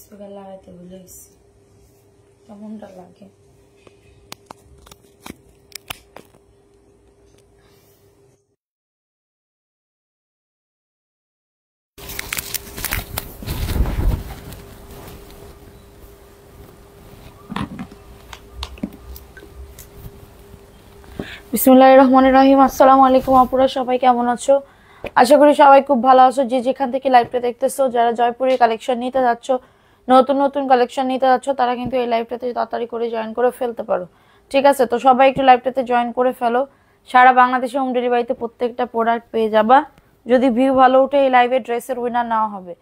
Speaker লাগাইতে ভুলে গেছি, কেমনটা লাগে। বিসমিল্লাহির রহমানির রহিম। আসসালামু আলাইকুম আপুরা, সবাই কেমন আছো? আশা করি সবাই খুব ভালো আছো। যে যেখান থেকে লাইভটা দেখতেছো, যারা জয়পুরের কালেকশন নিতে যাচ্ছ, নতুন নতুন কালেকশন নিতে যাচ্ছ, তারা কিন্তু এই লাইভটাতে তাড়াতাড়ি করে জয়েন করে ফেলতে পারো। ঠিক আছে, তো সবাই একটু লাইভটাতে জয়েন করে ফেলো। সারা বাংলাদেশে হোম ডেলিভারিতে প্রত্যেকটা প্রোডাক্ট পেয়ে যাবা। যদি ভিউ ভালো উঠে এই লাইভে ড্রেসের উইনার নেওয়া হবে।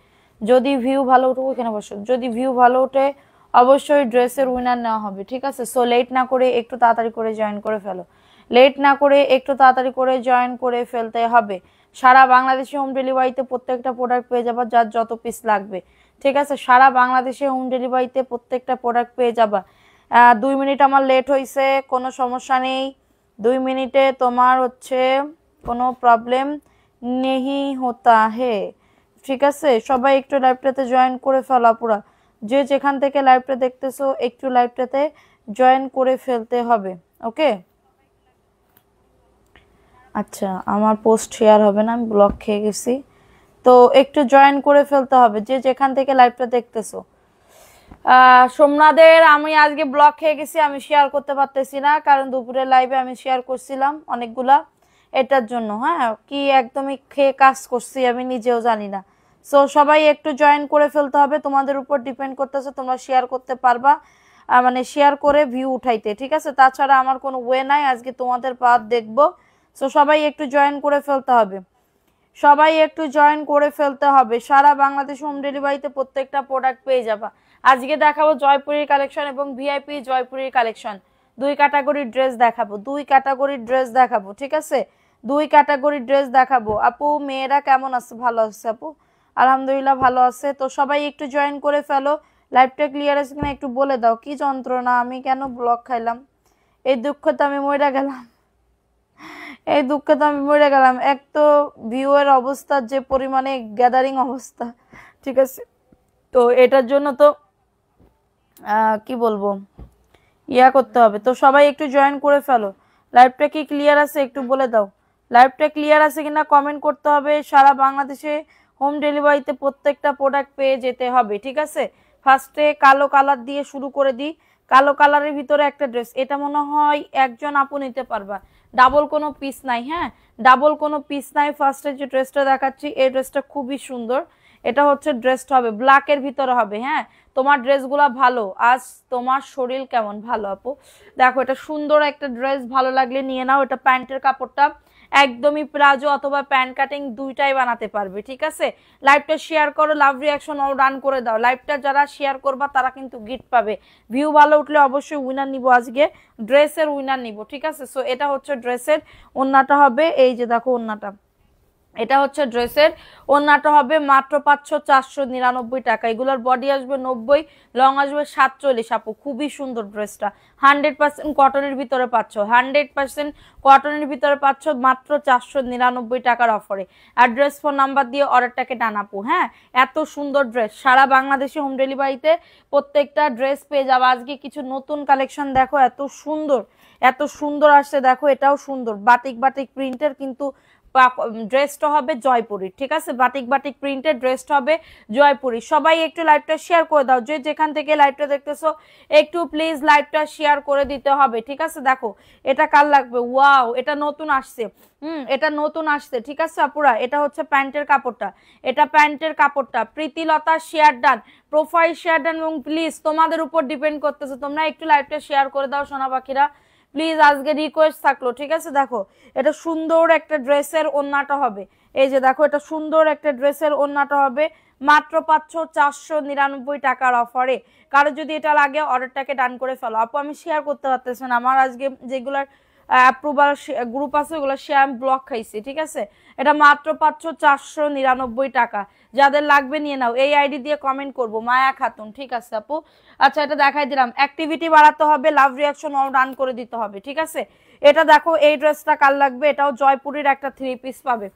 যদি ভিউ ভালো উঠে, ওখানে বসো, যদি ভিউ ভালো উঠে অবশ্যই ড্রেসের উইনার নেওয়া হবে। ঠিক আছে, সো লেট না করে একটু তাড়াতাড়ি করে জয়েন করে ফেলো। লেট না করে একটু তাড়াতাড়ি করে জয়েন করে ফেলতে হবে। সারা বাংলাদেশে হোম ডেলিভারিতে প্রত্যেকটা প্রোডাক্ট পেয়ে যাবা, যার যত পিস লাগবে। ঠিক আছে, সারা বাংলাদেশে হোম ডেলিভারিতে প্রত্যেকটা প্রোডাক্ট পেয়ে যাবা। 2 মিনিট আমার লেট হয়েছে, কোনো সমস্যা নেই। 2 মিনিটে তোমার হচ্ছে কোনো প্রবলেম নেই হতা হে। ঠিক আছে, সবাই একটু লাইভটাতে জয়েন করে ফেলা পুরা। যে যেখান থেকে লাইভটা দেখতেছো একটু লাইভটাতে জয়েন করে ফেলতে হবে। ওকে, আচ্ছা, আমার পোস্ট শেয়ার হবে না, আমি ব্লক খেয়ে গেছি। তো একটু জয়েন করে ফেলতে হবে যে যেখান থেকে লাইভটা দেখতেছো। সোমনাথের আমি আজকে ব্লক খেয়ে গেছি, আমি শেয়ার করতে পারতেছি না, কারণ দুপুরের লাইভে আমি শেয়ার করছিলাম অনেকগুলা, এটার জন্য। হ্যাঁ, কি একদমই খেয়ে কাজ করছি আমি নিজেও জানি না। সো সবাই একটু জয়েন করে ফেলতে হবে, তোমাদের উপর ডিপেন্ড করতেছে তোমরা শেয়ার করতে পারবা, মানে শেয়ার করে ভিউ উঠাইতে। ঠিক আছে, তাছাড়া আমার কোনো ওয়ে নাই আজকে তোমাদের পাঠ দেখবো। সো সবাই একটু জয়েন করে ফেলতে হবে, সবাই একটু জয়েন করে ফেলতে হবে। সারা বাংলাদেশ হোম ডেলিভারিতে প্রত্যেকটা প্রোডাক্ট পেয়ে যাবা। আজকে দেখাবো জয়পুরের কালেকশন এবং ভিআইপি জয়পুরের কালেকশন। 2 ক্যাটাগরির ড্রেস দেখাবো, 2 ক্যাটাগরির ড্রেস দেখাবো। ঠিক আছে, 2 ক্যাটাগরির ড্রেস দেখাবো। আপু মেয়েরা কেমন আছে? ভালো আছে আপু, আলহামদুলিল্লাহ ভালো আছে। তো সবাই একটু জয়েন করে ফেলো। লাইভটা ক্লিয়ার আছে কিনা একটু বলে দাও। কি যন্ত্রণা, আমি কেন ব্লক খাইলাম? এই দুঃখ তো আমি মরে গেলাম, এই দুঃখে তো আমি মরে গেলাম। এক তো ভিউয়ের অবস্থা যে পরিমাণে গ্যাদারিং অবস্থা। ঠিক আছে, তো এটার জন্য তো কি বলবো, করতে হবে। তো সবাই একটু জয়েন করে ফেলো। লাইভটা কি ক্লিয়ার আছে একটু বলে দাও। লাইভটা ক্লিয়ার আছে কিনা কমেন্ট করতে হবে। সারা বাংলাদেশে হোম ডেলিভারিতে প্রত্যেকটা প্রোডাক্ট পেয়ে যেতে হবে। ঠিক আছে, ফার্স্টে কালো কালার দিয়ে শুরু করে দিই। কালো কালারের ভিতরে একটা ড্রেস, এটা মনে হয় একজন আপু নিতে পারবা, ডাবল কোনো পিস নাই। হ্যাঁ, ডাবল কোনো পিস নাই। ফার্স্টে যে ড্রেসটা দেখাচ্ছি এই ড্রেসটা খুবই সুন্দর। এটা হচ্ছে ড্রেসটা হবে ব্ল্যাকের ভিতরে হবে। হ্যাঁ, তোমার ড্রেসগুলো ভালো। আজ তোমার শরীর কেমন? ভালো আপু। দেখো, এটা সুন্দর একটা ড্রেস, ভালো লাগলে নিয়ে নাও। এটা প্যান্টের কাপড়টা একদমই প্লাজো অথবা প্যান্ট কাটিং দুইটাই বানাতে পারবে। ঠিক আছে, লাইভটা শেয়ার করো, লাভ রিয়াকশন রান করে দাও। লাইভটা যারা শেয়ার করবা তারা কিন্তু গিফট পাবে। ভিউ ভালো উঠলে অবশ্যই উইনার নিব, আজকে ড্রেসের উইনার নিব। ঠিক আছে, সো এটা হচ্ছে ড্রেসের ওন্নাটা হবে, এই যে দেখো ওন্নাটা, এটা হচ্ছে ড্রেসের ওন্নাটা হবে মাত্র 499 টাকা। এগুলোর বডি আসবে 90, লং আসবে 47। আপু খুবই সুন্দর ড্রেসটা, 100% কটনের ভিতরে পাচ্ছ, 100% কটনের ভিতরে পাচ্ছ মাত্র 499 টাকার অফারে। অ্যাড্রেস ফোন নাম্বার দিয়ে অর্ডারটাকে ডানাপু। হ্যাঁ, এত সুন্দর ড্রেস সারা বাংলাদেশে হোম ডেলিভারিতে প্রত্যেকটা ড্রেস পেয়ে যাবে। আজকে কিছু নতুন কালেকশন দেখো, এত সুন্দর, এত সুন্দর আসছে। দেখো এটাও সুন্দর, বাটিক বাটিক প্রিন্টের, কিন্তু ড্রেসটা হবে জয়পুরি। ঠিক আছে, বাটিক বাটিক প্রিন্টের ড্রেসটা হবে জয়পুরি। সবাই একটু লাইভটা শেয়ার করে দাও, যে যেখান থেকে লাইভটা দেখতেছো একটু প্লিজ লাইভটা শেয়ার করে দিতে হবে। ঠিক আছে, দেখো এটা কার লাগবে? ওয়াও, এটা নতুন আসছে। এটা নতুন আসছে। ঠিক আছে আপুরা, এটা হচ্ছে প্যান্টের কাপড়টা, এটা প্যান্টের কাপড়টা। Pritilata share done, profile share done, এবং প্লিজ তোমাদের উপর ডিপেন্ড করতেছে, তোমরা একটু লাইভটা শেয়ার করে দাও সোনা পাখিরা, প্লিজ আজকে রিকোয়েস্ট থাকলো। ঠিক আছে, দেখো এটা সুন্দর একটা ড্রেসের ওন্নাটা হবে, এই যে দেখো এটা সুন্দর একটা ড্রেসের ওন্নাটা হবে মাত্র পাচ্ছ 499 টাকার অফারে। কারো যদি এটা লাগে অর্ডারটাকে ডান করে ফেলো। আপু আমি শেয়ার করতে পারতেছি না, আমার আজকে যেগুলার অ্যাপ্রুভাল গ্রুপ আছে ওগুলো শেয়ার ব্লক খাইছি। ঠিক আছে, এটা মাত্র পাচ্ছ 499 টাকা। যাদের লাগবে নিয়ে নাও, এই আইডি দিয়ে কমেন্ট করবো মায়া খাতুন। ঠিক আছে আপু, আচ্ছা এটা দেখাই দিলাম। অ্যাক্টিভিটি বাড়াতে হবে, লাভ রিয়াকশন রান করে দিতে হবে। ঠিক আছে, এটা দেখো এই ড্রেসটা কার লাগবে, এটাও জয়পুরের একটা 3 পিস পাবে।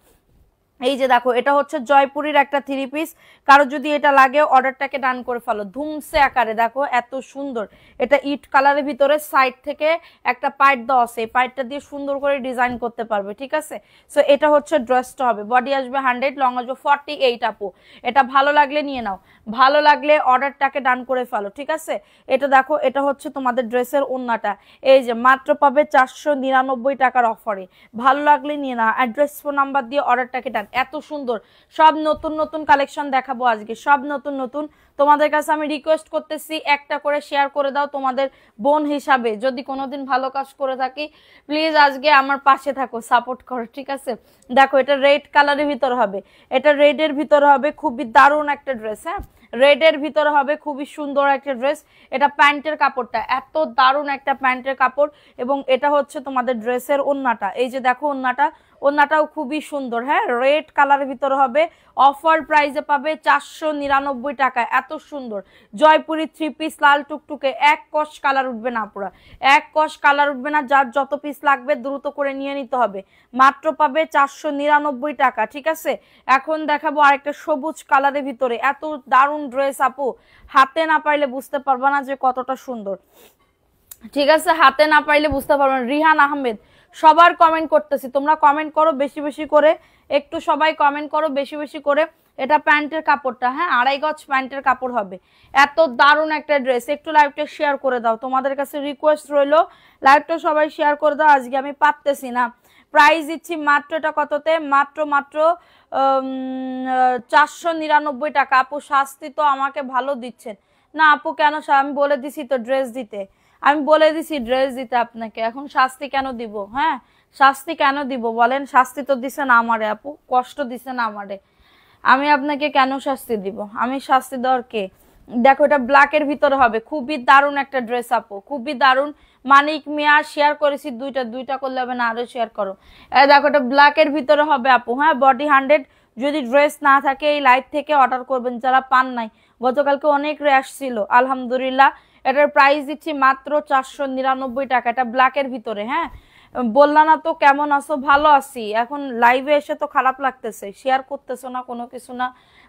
এই যে দেখো এটা হচ্ছে জয়পুরের একটা 3 পিস, কারো যদি এটা লাগে অর্ডারটাকে ডান করে ফেলো ধুমসে আকারে। দেখো এত সুন্দর, এটা ইট কালারের ভিতরে সাইড থেকে একটা পাইট দেওয়া আছে, এই পাইটটা দিয়ে সুন্দর করে ডিজাইন করতে পারবে, ঠিক আছে। সো এটা হচ্ছে ড্রেসটা হবে, বডি আসবে 100, লং আসবে 48 আপু। এটা ভালো লাগলে নিয়ে নাও, ভালো লাগলে অর্ডারটাকে ডান করে ফেলো, ঠিক আছে। এটা দেখো এটা হচ্ছে তোমাদের ড্রেসের ওন্নাটা, এই যে মাত্র পাবে 499 টাকার অফারে। ভালো লাগলে নিয়ে নাও, অ্যাড্রেস ফোন নাম্বার দিয়ে অর্ডারটাকে ডান। এত সুন্দর সব নতুন নতুন কালেকশন দেখাবো আজকে, সব নতুন নতুন। তোমাদের কাছে আমি রিকোয়েস্ট করতেছি একটা করে শেয়ার করে দাও তোমাদের বোন হিসাবে, যদি কোনোদিন ভালো কাজ করে থাকি প্লিজ আজকে আমার পাশে থাকো, সাপোর্ট করো, ঠিক আছে। দেখো এটা রেড কালারের ভিতর হবে, এটা রেডের ভিতর হবে, খুবই দারুণ একটা ড্রেস। হ্যাঁ, রেডের ভিতরে হবে, খুবই সুন্দর একটা ড্রেস। এটা প্যান্টের কাপড়টা এত দারুণ একটা প্যান্টের কাপড়, এবং এটা হচ্ছে তোমাদের ড্রেসের ওন্নাটা, এই যে দেখো ওন্নাটা, ওন্নাটাও খুবই সুন্দর। হ্যাঁ, রেড কালারের ভিতরে হবে, অফার প্রাইসে পাবে 499 টাকা। এত সুন্দর জয়পুরি 3 পিস লাল টুকটুকে, এক কষ কালার উঠবে না পুরা, এক কষ কালার উঠবে না। যার যত পিস লাগবে দ্রুত করে নিয়ে নিতে হবে, মাত্র পাবে 499 টাকা, ঠিক আছে। এখন দেখাবো আরেকটা সবুজ কালারের ভিতরে, এত দারুণ ড্রেস আপু, হাতে না পাইলে বুঝতে পারবা না যে কতটা সুন্দর, ঠিক আছে। হাতে না পাইলে বুঝতে পারবেন। রিহান আহমেদ, সবার কমেন্ট করতেছি, তোমরা কমেন্ট করো বেশি বেশি করে, একটু সবাই কমেন্ট করো বেশি বেশি করে। এটা প্যান্টের কাপড়টা, হ্যাঁ 2.5 গজ প্যান্টের কাপড় হবে। এত দারুণ একটা ড্রেস, একটু লাইভটা শেয়ার করে দাও, তোমাদের কাছে রিকোয়েস্ট রইলো লাইভটা সবাই শেয়ার করে দাও, আজকে আমি পারতেছি না। প্রাইস দিচ্ছি মাত্র, এটা কততে, মাত্র মাত্র 499 টাকা। আপু শাস্তি তো আমাকে ভালো দিচ্ছেন না আপু, কেন? আমি বলে দিছি তো ড্রেস দিতে, আমি বলে দিছি ড্রেস দিতে আপনাকে, এখন শাস্তি কেন দিব? হ্যাঁ, শাস্তি কেন দিব বলেন? শাস্তি তো দিছেন আমারে আপু, কষ্ট দিছেন আমারে, আমি আপনাকে কেন শাস্তি দিব? আমি শাস্তি দেওয়ার কে? দেখো এটা ব্ল্যাকের ভিতরে হবে, খুবই দারুণ একটা ড্রেস আপু, খুবই দারুণ। মানিক মিয়া শেয়ার করেছি দুইটা, দুইটা করলে হবে না, আরো শেয়ার করো। দেখো এটা ব্ল্যাকের ভিতরে হবে আপু, হ্যাঁ বডি 100। যদি ড্রেস না থাকে এই লাইভ থেকে অর্ডার করবেন যারা পান নাই, গতকালকে অনেক র্যাশ ছিল আলহামদুলিল্লাহ। এটার প্রাইস দিচ্ছি মাত্র 499 টাকা, এটা ব্ল্যাকের ভিতরে। হ্যাঁ, বললাম না তো কেমন আছো? ভালো আছি, এখন লাইভে এসে তো খারাপ লাগতেছে, শেয়ার করতেছো না কোনো কিছু না।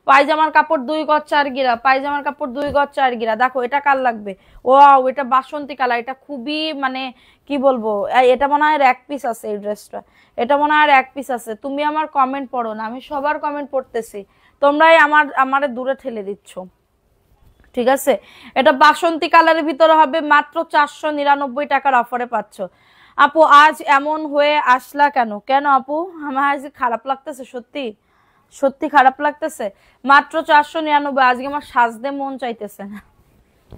পায়জামার কাপড় 2 গজ 4 গিরা, পায়জামার কাপড় 2 গজ 4 গিরা। দেখো এটা কার লাগবে? ওয়াও, এটা বাসন্তী কালার, এটা খুবই মানে কি বলবো, এটা মনে হয় এক পিস আছে এই ড্রেসটা, এটা মনে হয় এক পিস আছে। তুমি আমার কমেন্ট পড়ো না, আমি সবার কমেন্ট পড়তেছি, তোমরাই আমারে দূরে ঠেলে দিচ্ছ, ঠিক আছে। এটা বাসন্তী কালারের ভিতরে হবে, মাত্র 499 টাকার অফারে পাচ্ছ। আপু আজ এমন হয়ে আসলা কেন? কেন আপু, আমার আজ খারাপ লাগতেছে, সত্যি সত্যি খারাপ লাগতেছে। মাত্র 499, আজকে আমার সাজতে মন চাইতেছে না,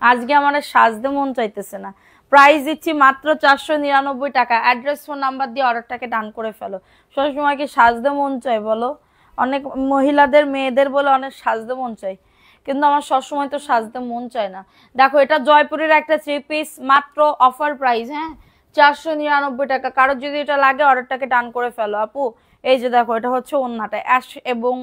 আজকে আমার সাজতে মন চাইতেছে না। প্রাইস দিচ্ছি মাত্র 499 টাকা। অ্যাড্রেস ফোন নাম্বার দিয়ে অর্ডারটাকে ডান করে ফেলো। সবসময় কি সাজতে মন চাই বলো? অনেক মহিলাদের মেয়েদের বলে অনেক সাজতে মন চাই, কিন্তু আমার সবসময় তো সাজতে মন চায় না। দেখো এটা জয়পুরের একটা 3 পিস, মাত্র অফার প্রাইস, হ্যাঁ 499 টাকা। কারো যদি এটা লাগে অর্ডারটাকে ডান করে ফেলো আপু। এই যে দেখো এটা হচ্ছে ওন্নাটা, অ্যাশ এবং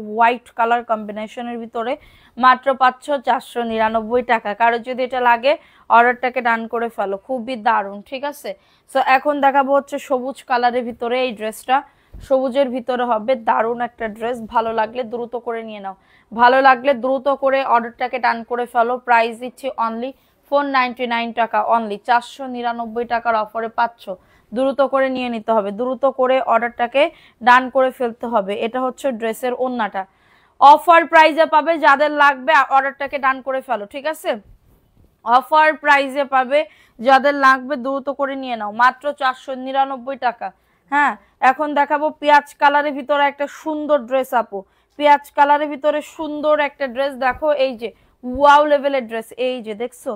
হোয়াইট কালার কম্বিনেশনের ভিতরে, মাত্র পাচ্ছ 499 টাকা। কারো যদি এটা লাগে অর্ডারটাকে ডান করে ফেলো, খুবই দারুণ, ঠিক আছে। সো এখন দেখাবো হচ্ছে সবুজ কালারের ভিতরে এই ড্রেসটা, সবুজের ভিতরে হবে, দারুণ একটা ড্রেস। ভালো লাগলে দ্রুত করে নিয়ে নাও, ভালো লাগলে দ্রুত করে অর্ডারটাকে ডান করে ফেলো। প্রাইস দিচ্ছি অনলি 499 টাকা, অনলি 499 টাকার অফারে পাচ্ছ। দ্রুত করে নিয়ে নিতে হবে, দ্রুত করে অর্ডারটাকে ডান করে ফেলতে হবে। এটা হচ্ছে ড্রেসের ওন্নাটা, অফার প্রাইসে পাবে, যাদের লাগবে অর্ডারটাকে ডান করে ফেলো, ঠিক আছে। অফার প্রাইসে পাবে, যাদের লাগবে দ্রুত করে নিয়ে নাও, মাত্র 499 টাকা। হ্যাঁ, এখন দেখাবো পেঁয়াজ কালারের ভিতরে একটা সুন্দর ড্রেস আপু, পেঁয়াজ কালারের ভিতরে সুন্দর একটা ড্রেস। দেখো এই যে ওয়াও লেভেলের ড্রেস, এই যে দেখছো,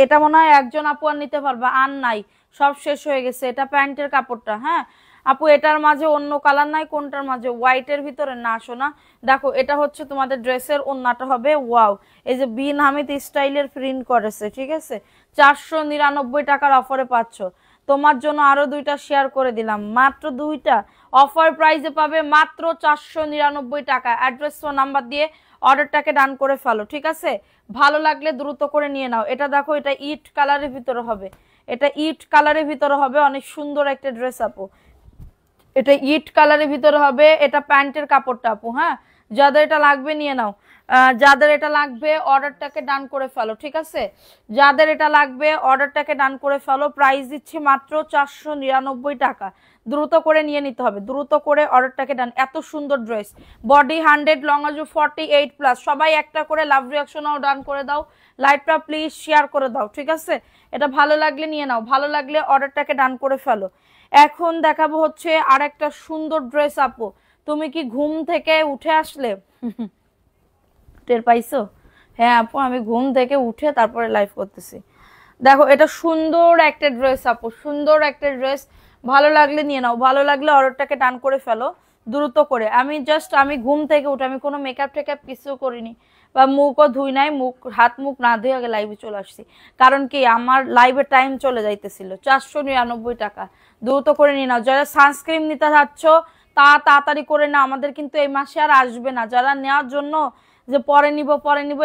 এটা মনে হয় একজন আপু আর নিতে পারবা, আর নাই, সব শেষ হয়ে গেছে। এটা প্যান্টের কাপড়টা, হ্যাঁ আপু এটার মাঝে অন্য কালার নাই, কোনটার মাঝে? হোয়াইটের ভিতরে না শোনা। দেখো এটা হচ্ছে তোমাদের ড্রেসের ওন্নাটা হবে, ওয়াও, এই যে বিন হামিদ স্টাইলের প্রিন্ট করেছে, ঠিক আছে। 499 টাকার অফারে পাচ্ছ। তোমার জন্য আরো দুইটা শেয়ার করে দিলাম, মাত্র দুইটা, অফার প্রাইসে পাবে মাত্র 499 টাকা। অ্যাড্রেস ও নাম্বার দিয়ে অর্ডারটাকে ডান করে ফেলো, ঠিক আছে। ভালো লাগলে দ্রুত করে নিয়ে নাও। এটা দেখো এটা ইট কালারের ভিতরে হবে, এটা ইট কালারের ভিতরে হবে, অনেক সুন্দর একটা ড্রেস আপু। এটা ইট কালারের ভিতরে হবে, এটা প্যান্টের কাপড়টা আপু। হ্যাঁ, যাদের এটা লাগবে নিয়ে নাও, যাদের এটা লাগবে অর্ডারটাকে ডান করে ফেলো, ঠিক আছে? যাদের এটা লাগবে অর্ডারটাকে ডান করে ফেলো। প্রাইস দিচ্ছি মাত্র 499 টাকা। দ্রুত করে নিয়ে নিতে হবে, দ্রুত করে অর্ডারটাকে ডান। এত সুন্দর ড্রেস, বডি 100, লং আজু 48+। সবাই একটা করে লাভ রিয়াকশনও ডান করে দাও, লাইভটা প্লিজ শেয়ার করে দাও, ঠিক আছে? এটা ভালো লাগলে নিয়ে নাও, ভালো লাগলে অর্ডারটাকে ডান করে ফেলো। এখন দেখাবো হচ্ছে আর একটা সুন্দর ড্রেস আপু। তুমি কি ঘুম থেকে উঠে আসলে? টের পাইছো? হ্যাঁ আপু, আমি ঘুম থেকে উঠে তারপরে লাইভ করতেছি। দেখো এটা সুন্দর একটা ড্রেস আপু, সুন্দর একটা ড্রেস। ভালো লাগলে নিয়ে নাও, ভালো লাগলে অর্ডারটাকে ডান করে ফেলো দ্রুত করে। আমি ঘুম থেকে উঠে, আমি কোনো মেকআপ টেকআপ কিছু করিনি বা মুখও ধুই নাই, হাত মুখ না ধুয়ে আগে লাইভে চলে আসছি। কারণ কি, আমার লাইভে টাইম চলে যাইতেছিল। 499 টাকা, দ্রুত করে নিয়ে নাও। যারা সানস্ক্রিন নিতে চাচ্ছ তাড়াতাড়ি করে না, আমাদের কিন্তু এই মাসে আর আসবে না। যারা নেওয়ার জন্য যে পরে নিব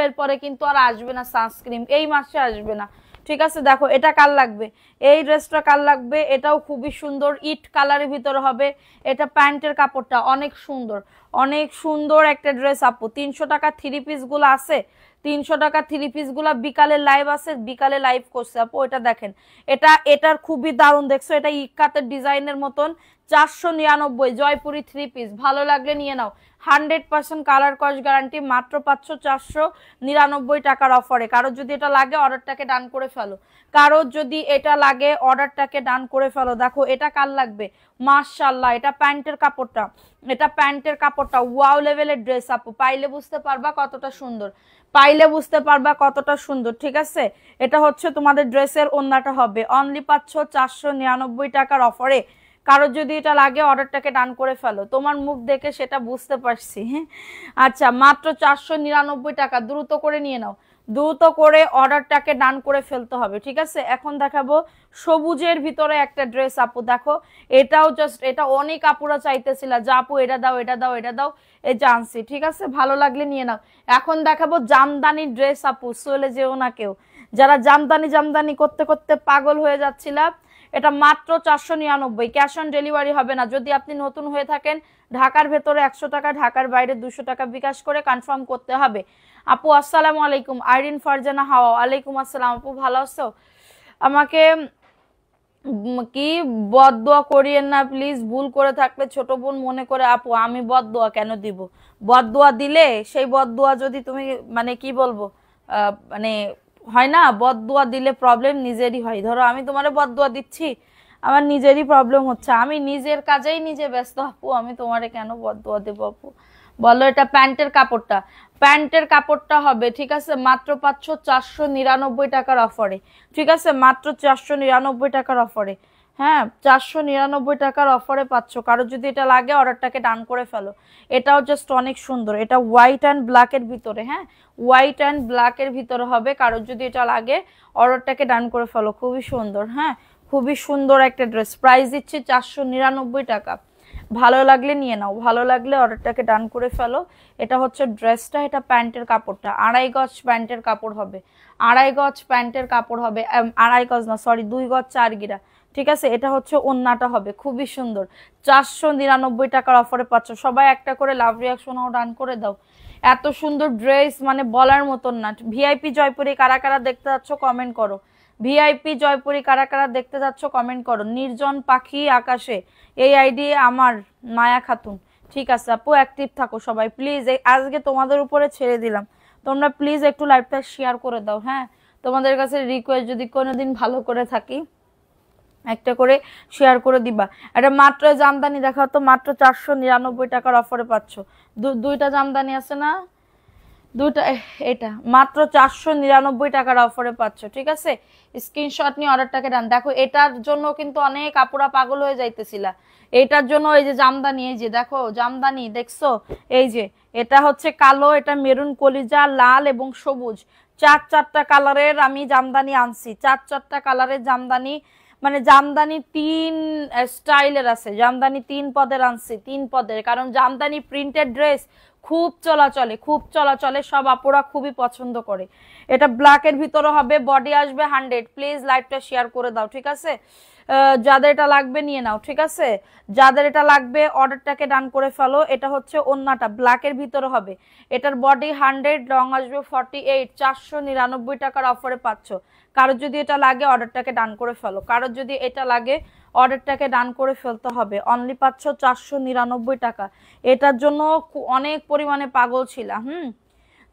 এরপরে কিন্তু আর আসবে না সানস্ক্রিন, এই মাসে আসবে না, ঠিক আছে? দেখো এটা কার লাগবে, এই ড্রেসটা কার লাগবে? এটাও খুবই সুন্দর, ইট কালারের ভিতরে হবে। এটা প্যান্টের কাপড়টা অনেক সুন্দর, অনেক সুন্দর একটা ড্রেস আপু। 300 টাকা 3 পিস গুলো আছে, 300 টাকা 3 পিস গুলা বিকালে লাইভ আছে, বিকালে লাইভ করছে আপু। এটা দেখেন, এটার খুবই দারুণ, দেখছো? এটা ইকাতের ডিজাইনের মতন। 499 জয়পুরি 3 পিস। ভালো লাগলে নিয়ে নাও, 100% কালার কস গ্যারান্টি। মাত্র পাচ্ছ 499 টাকার অফারে। কারোর যদি এটা লাগে অর্ডারটাকে ডান করে ফেলো, কারোর যদি এটা লাগে অর্ডারটাকে ডান করে ফেলো। দেখো এটা কার লাগবে? মাশাআল্লাহ, এটা প্যান্টের কাপড়টা, এটা প্যান্টের কাপড়টা ওয়াও লেভেলের ড্রেস আপু। পাইলে বুঝতে পারবা কতটা সুন্দর, পাইলে বুঝতে পারবা কতটা সুন্দর, ঠিক আছে? এটা হচ্ছে তোমাদের ড্রেসের ওন্নাটা হবে। অনলি পাচ্ছ 499 টাকার অফারে। কারোর যদি এটা লাগে অর্ডারটাকে ডান করে ফেলো। তোমার মুখ দেখে সেটা বুঝতে পারছি। হ্যাঁ, আচ্ছা, মাত্র 499 টাকা। দ্রুত করে নিয়ে নাও, দ্রুত করে অর্ডারটাকে ডান করে ফেলতে হবে, ঠিক আছে? এখন দেখাবো সবুজের ভিতরে একটা ড্রেস আপু। দেখো এটাও জাস্ট, এটা অনেক আপুরা চাইতেছিল যে আপু এটা দাও, এটা দাও, এটা দাও, এই জানছি, ঠিক আছে? ভালো লাগলে নিয়ে নাও। এখন দেখাবো জামদানি ড্রেস আপু, চলে যেও না কেউ। যারা জামদানি করতে করতে পাগল হয়ে যাচ্ছিলাম, এটা মাত্র 499। ক্যাশ অন ডেলিভারি হবে না। যদি আপনি নতুন হয়ে থাকেন, ঢাকার ভেতরে 100 টাকা, ঢাকার বাইরে 200 টাকা বিকাশ করে কনফার্ম করতে হবে। আপু আসসালামু আলাইকুম। আইরিন ফারজানা হাওয়া, ওয়ালাইকুম আসসালাম। আপু ভালো আছো? আমাকে কি বদদোয়া করিয়েন না প্লিজ, ভুল করে থাকলে ছোট বোন মনে করে। আপু আমি বদদোয়া কেন দিব? বদদোয়া দিলে সেই বদদোয়া যদি তুমি, মানে কি বলবো, মানে হয় না, বদদোয়া দিলে প্রবলেম নিজেরই হয়। ধরো আমি তোমারে বদদোয়া দিচ্ছি, আমার নিজেরই প্রবলেম হচ্ছে, আমি নিজের কাজেই নিজে ব্যস্ত। আপু আমি তোমারে কেন বদদোয়া দেবো আপু, বলো? এটা প্যান্টের কাপড়টা, প্যান্টের কাপড়টা হবে, ঠিক আছে? মাত্র পাচ্ছ 499 টাকার অফারে, ঠিক আছে? মাত্র 499 টাকার অফারে। হ্যাঁ, 499 টাকার অফারে পাচ্ছ। কারো যদি এটা লাগে অর্ডারটাকে ডান করে ফেলো। এটাও জাস্ট অনেক সুন্দর, এটা হোয়াইট অ্যান্ড ব্ল্যাকের ভিতরে। হ্যাঁ, হোয়াইট অ্যান্ড ব্ল্যাকের ভিতরে হবে। কারোর যদি এটা লাগে অর্ডারটাকে ডান করে ফেলো। খুবই সুন্দর, হ্যাঁ, খুবই সুন্দর একটা ড্রেস। প্রাইস দিচ্ছি 499 টাকা। ভালো লাগলে নিয়ে নাও, ভালো লাগলে অর্ডারটাকে ডান করে ফেলো। এটা হচ্ছে ড্রেসটা, এটা প্যান্টের কাপড়টা 2.5 গজ প্যান্টের কাপড় হবে, 2.5 গজ প্যান্টের কাপড় হবে, 2.5 গজ না, সরি 2 গজ 4 গিরা, ঠিক আছে? এটা হচ্ছে ওন্নাটা হবে, খুবই সুন্দর। 499 টাকার অফারে পাচ্ছ। সবাই একটা করে লাভ রিয়াকশনও ডান করে দাও। এত সুন্দর ড্রেস মানে বলার মতন না। ভিআইপি জয়পুরি কারা কারা দেখতে যাচ্ছ কমেন্ট করো। ভিআইপি জয়পুরি কারা কারা দেখতে যাচ্ছ কমেন্ট করো। নির্জন পাখি আকাশে, এই আইডি আমার মায়া খাতুন, ঠিক আছে আপু? অ্যাক্টিভ থাকো সবাই প্লিজ। আজকে তোমাদের উপরে ছেড়ে দিলাম, তোমরা প্লিজ একটু লাইভটা শেয়ার করে দাও। হ্যাঁ, তোমাদের কাছে রিকোয়েস্ট, যদি কোনোদিন ভালো করে থাকি একটা করে শেয়ার করে দিবা। এটা মাত্র জামদানি দেখাও তো, মাত্র 499 টাকার অফারে পাচ্ছ। দুইটা জামদানি আছে না, দুটা, এটা মাত্র 499 টাকার অফারে পাচ্ছ, ঠিক আছে? স্ক্রিনশট নিয়ে অর্ডারটাকে ডান। দেখো এটার জন্য কিন্তু অনেক আপুরা পাগল হয়ে যাইতেছিলা, এটার জন্য। এই যে জামদানি, এই যে দেখো জামদানি দেখছো, এই যে এটা হচ্ছে কালো, এটা মেরুন, কলিজা, লাল এবং সবুজ, চারটা কালারের আমি জামদানি আনছি। চারটা কালারের জামদানি, মানে জামদানি 3 স্টাইলের আছে, জামদানি 3 পদের আনছি, 3 পদের। কারণ জামদানি প্রিন্টেড ড্রেস খুব চলাচলে, খুব চলাচলে, সব আপুরা খুবই পছন্দ করে। এটা ব্ল্যাকের ভিতরে হবে, বডি আসবে 100। প্লিজ লাইভটা শেয়ার করে দাও, ঠিক আছে? যাদের এটা লাগবে নিয়ে নাও, ঠিক আছে? যাদের এটা লাগবে অর্ডারটাকে ডান করে ফেলো। এটা হচ্ছে ওন্নাটা, ব্ল্যাকের ভিতরে হবে। এটার বডি 100, লং আসবে 48, 499 টাকার অফারে পাচ্ছ। কারোর যদি এটা লাগে অর্ডারটাকে ডান করে ফেলো, কারোর যদি এটা লাগে অর্ডারটাকে ডান করে ফেলতে হবে। অনলি পাচ্ছ 499 টাকা। এটার জন্য অনেক পরিমাণে পাগল ছিলাম।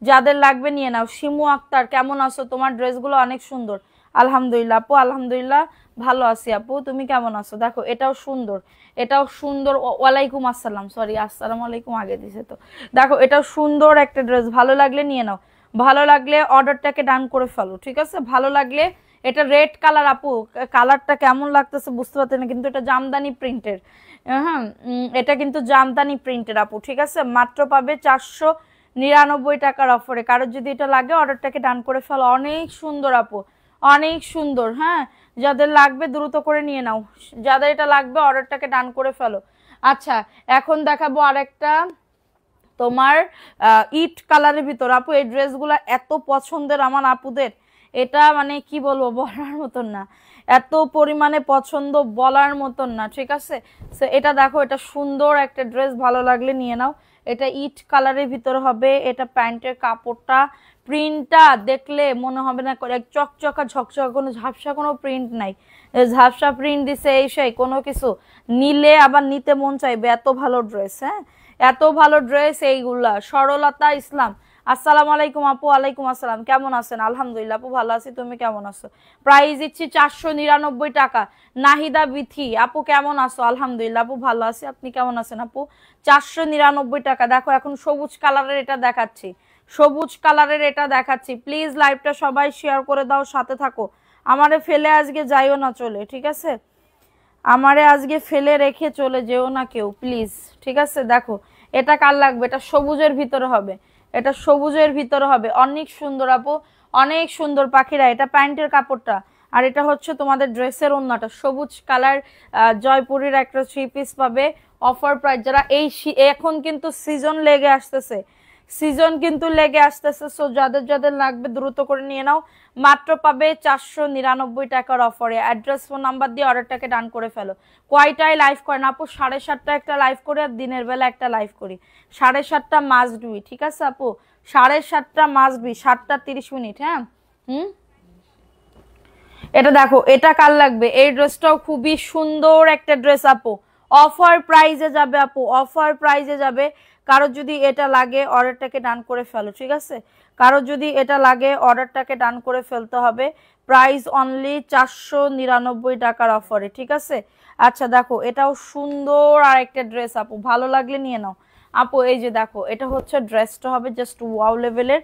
যাদের লাগবে নিয়ে নাও। শিমু আক্তার, কেমন আছো? তোমার ড্রেসগুলো অনেক সুন্দর। আলহামদুলিল্লাহ আপু, আলহামদুলিল্লাহ ভালো আছি আপু, তুমি কেমন আছো? দেখো এটাও সুন্দর, এটাও সুন্দর। ওয়ালাইকুম আসসালাম, সরি আসসালামু আলাইকুম আগে দিছে তো। দেখো এটাও সুন্দর একটা ড্রেস, ভালো লাগলে নিয়ে নাও, ভালো লাগলে অর্ডারটাকে ডান করে ফেলো, ঠিক আছে? ভালো লাগলে, এটা রেড কালার আপু, কালারটা কেমন লাগতেছে বুঝতে পারতেন না, কিন্তু এটা জামদানি প্রিন্টের। হ্যাঁ, এটা কিন্তু জামদানি প্রিন্টের আপু, ঠিক আছে? মাত্র পাবে 499 টাকার অফারে। কারোর যদি এটা লাগে অর্ডারটাকে ডান করে ফেলো। অনেক সুন্দর আপু, অনেক সুন্দর। হ্যাঁ, যাদের লাগবে দ্রুত করে নিয়ে নাও, যাদের এটা লাগবে অর্ডারটাকে ডান করে ফেলো। আচ্ছা, এখন দেখাবো আরেকটা তোমার ইট কালারের ভিতর। আপু এই ড্রেসগুলা এত পছন্দের আমার আপুদের, এটা মানে কি বলবো, বলার মতন না, এত পরিমাণে পছন্দ বলার মতন না, ঠিক আছে? এটা দেখো, এটা সুন্দর একটা ড্রেস, ভালো লাগলে নিয়ে নাও। এটা ইট কালারের ভিতর হবে। এটা প্যান্টের কাপড়টা, প্রিন্টটা দেখলে মনে হবে না চকচকা ঝকঝকা, কোনো ঝাপসা কোনো প্রিন্ট নাই। ঝাপসা প্রিন্ট দিছে এই সেই কোনো কিছু, নিলে আবার নিতে মন চাইবে, এত ভালো ড্রেস। হ্যাঁ, এত ভালো ড্রেস এইগুলা। সরলতা ইসলাম, আসসালামু আলাইকুম আপু। ওয়ালাইকুম আসসালাম, কেমন আছেন? আলহামদুলিল্লাহ আপু ভালো আছি, তুমি কেমন আছো? প্রাইস দিচ্ছি 499 টাকা। নাহিদা বিথি আপু কেমন আছো? আলহামদুলিল্লাহ আপু ভালো আছি, আপনি কেমন আছেন আপু? 499 টাকা। দেখো এখন সবুজ কালারের এটা দেখাচ্ছি, সবুজ কালারের এটা দেখাচ্ছি। প্লিজ লাইভটা সবাই শেয়ার করে দাও, সাথে থাকো। আমারে ফেলে আজকে যাইও না চলে, ঠিক আছে? আমারে আজকে ফেলে রেখে চলে যেও না কেউ প্লিজ, ঠিক আছে? দেখো এটা কার লাগবে, এটা সবুজের ভিতরে হবে, এটা সবুজের ভিতরে হবে। অনেক সুন্দর আপু, অনেক সুন্দর পাখিরা। এটা প্যান্টের কাপড়টা, আর এটা হচ্ছে তোমাদের ড্রেসের ওন্নাটা। সবুজ কালার জয়পুরের একটা 3 পিস পাবে অফার প্রাইস। যারা এই এখন কিন্তু সিজন লেগে আসতেছে, সিজন কিন্তু লেগে আসতেছে। সো যাদের যাদের লাগবে দ্রুত করে নিয়ে নাও। মাত্র পাবে 499 টাকার অফারে। অ্যাড্রেস ফোন নাম্বার দিয়ে অর্ডারটাকে ডান করে ফেলো। কয়টায় লাইভ করেন আপু? 7:30 একটা লাইভ করি, আর দিনের বেলা একটা লাইভ করি। 7:30 মাস্ট বি, ঠিক আছে আপু? 7:30 মাস্ট বি, 7:30। হ্যাঁ, এটা দেখো, এটা কার লাগবে? এই ড্রেসটাও খুবই সুন্দর একটা ড্রেস আপু, অফার প্রাইজে যাবে আপু, অফার প্রাইজে যাবে। কারো যদি এটা লাগে অর্ডারটাকে ডান করে ফেলো, ঠিক আছে? কারো যদি এটা লাগে অর্ডারটাকে ডান করে ফেলতে হবে। প্রাইস অনলি 499 টাকার অফারে, ঠিক আছে? আচ্ছা দেখো, এটাও সুন্দর আর একটা ড্রেস আপু, ভালো লাগলে নিয়ে নাও আপু। এই যে দেখো, এটা হচ্ছে ড্রেসটা হবে জাস্ট ওয়াও লেভেলের।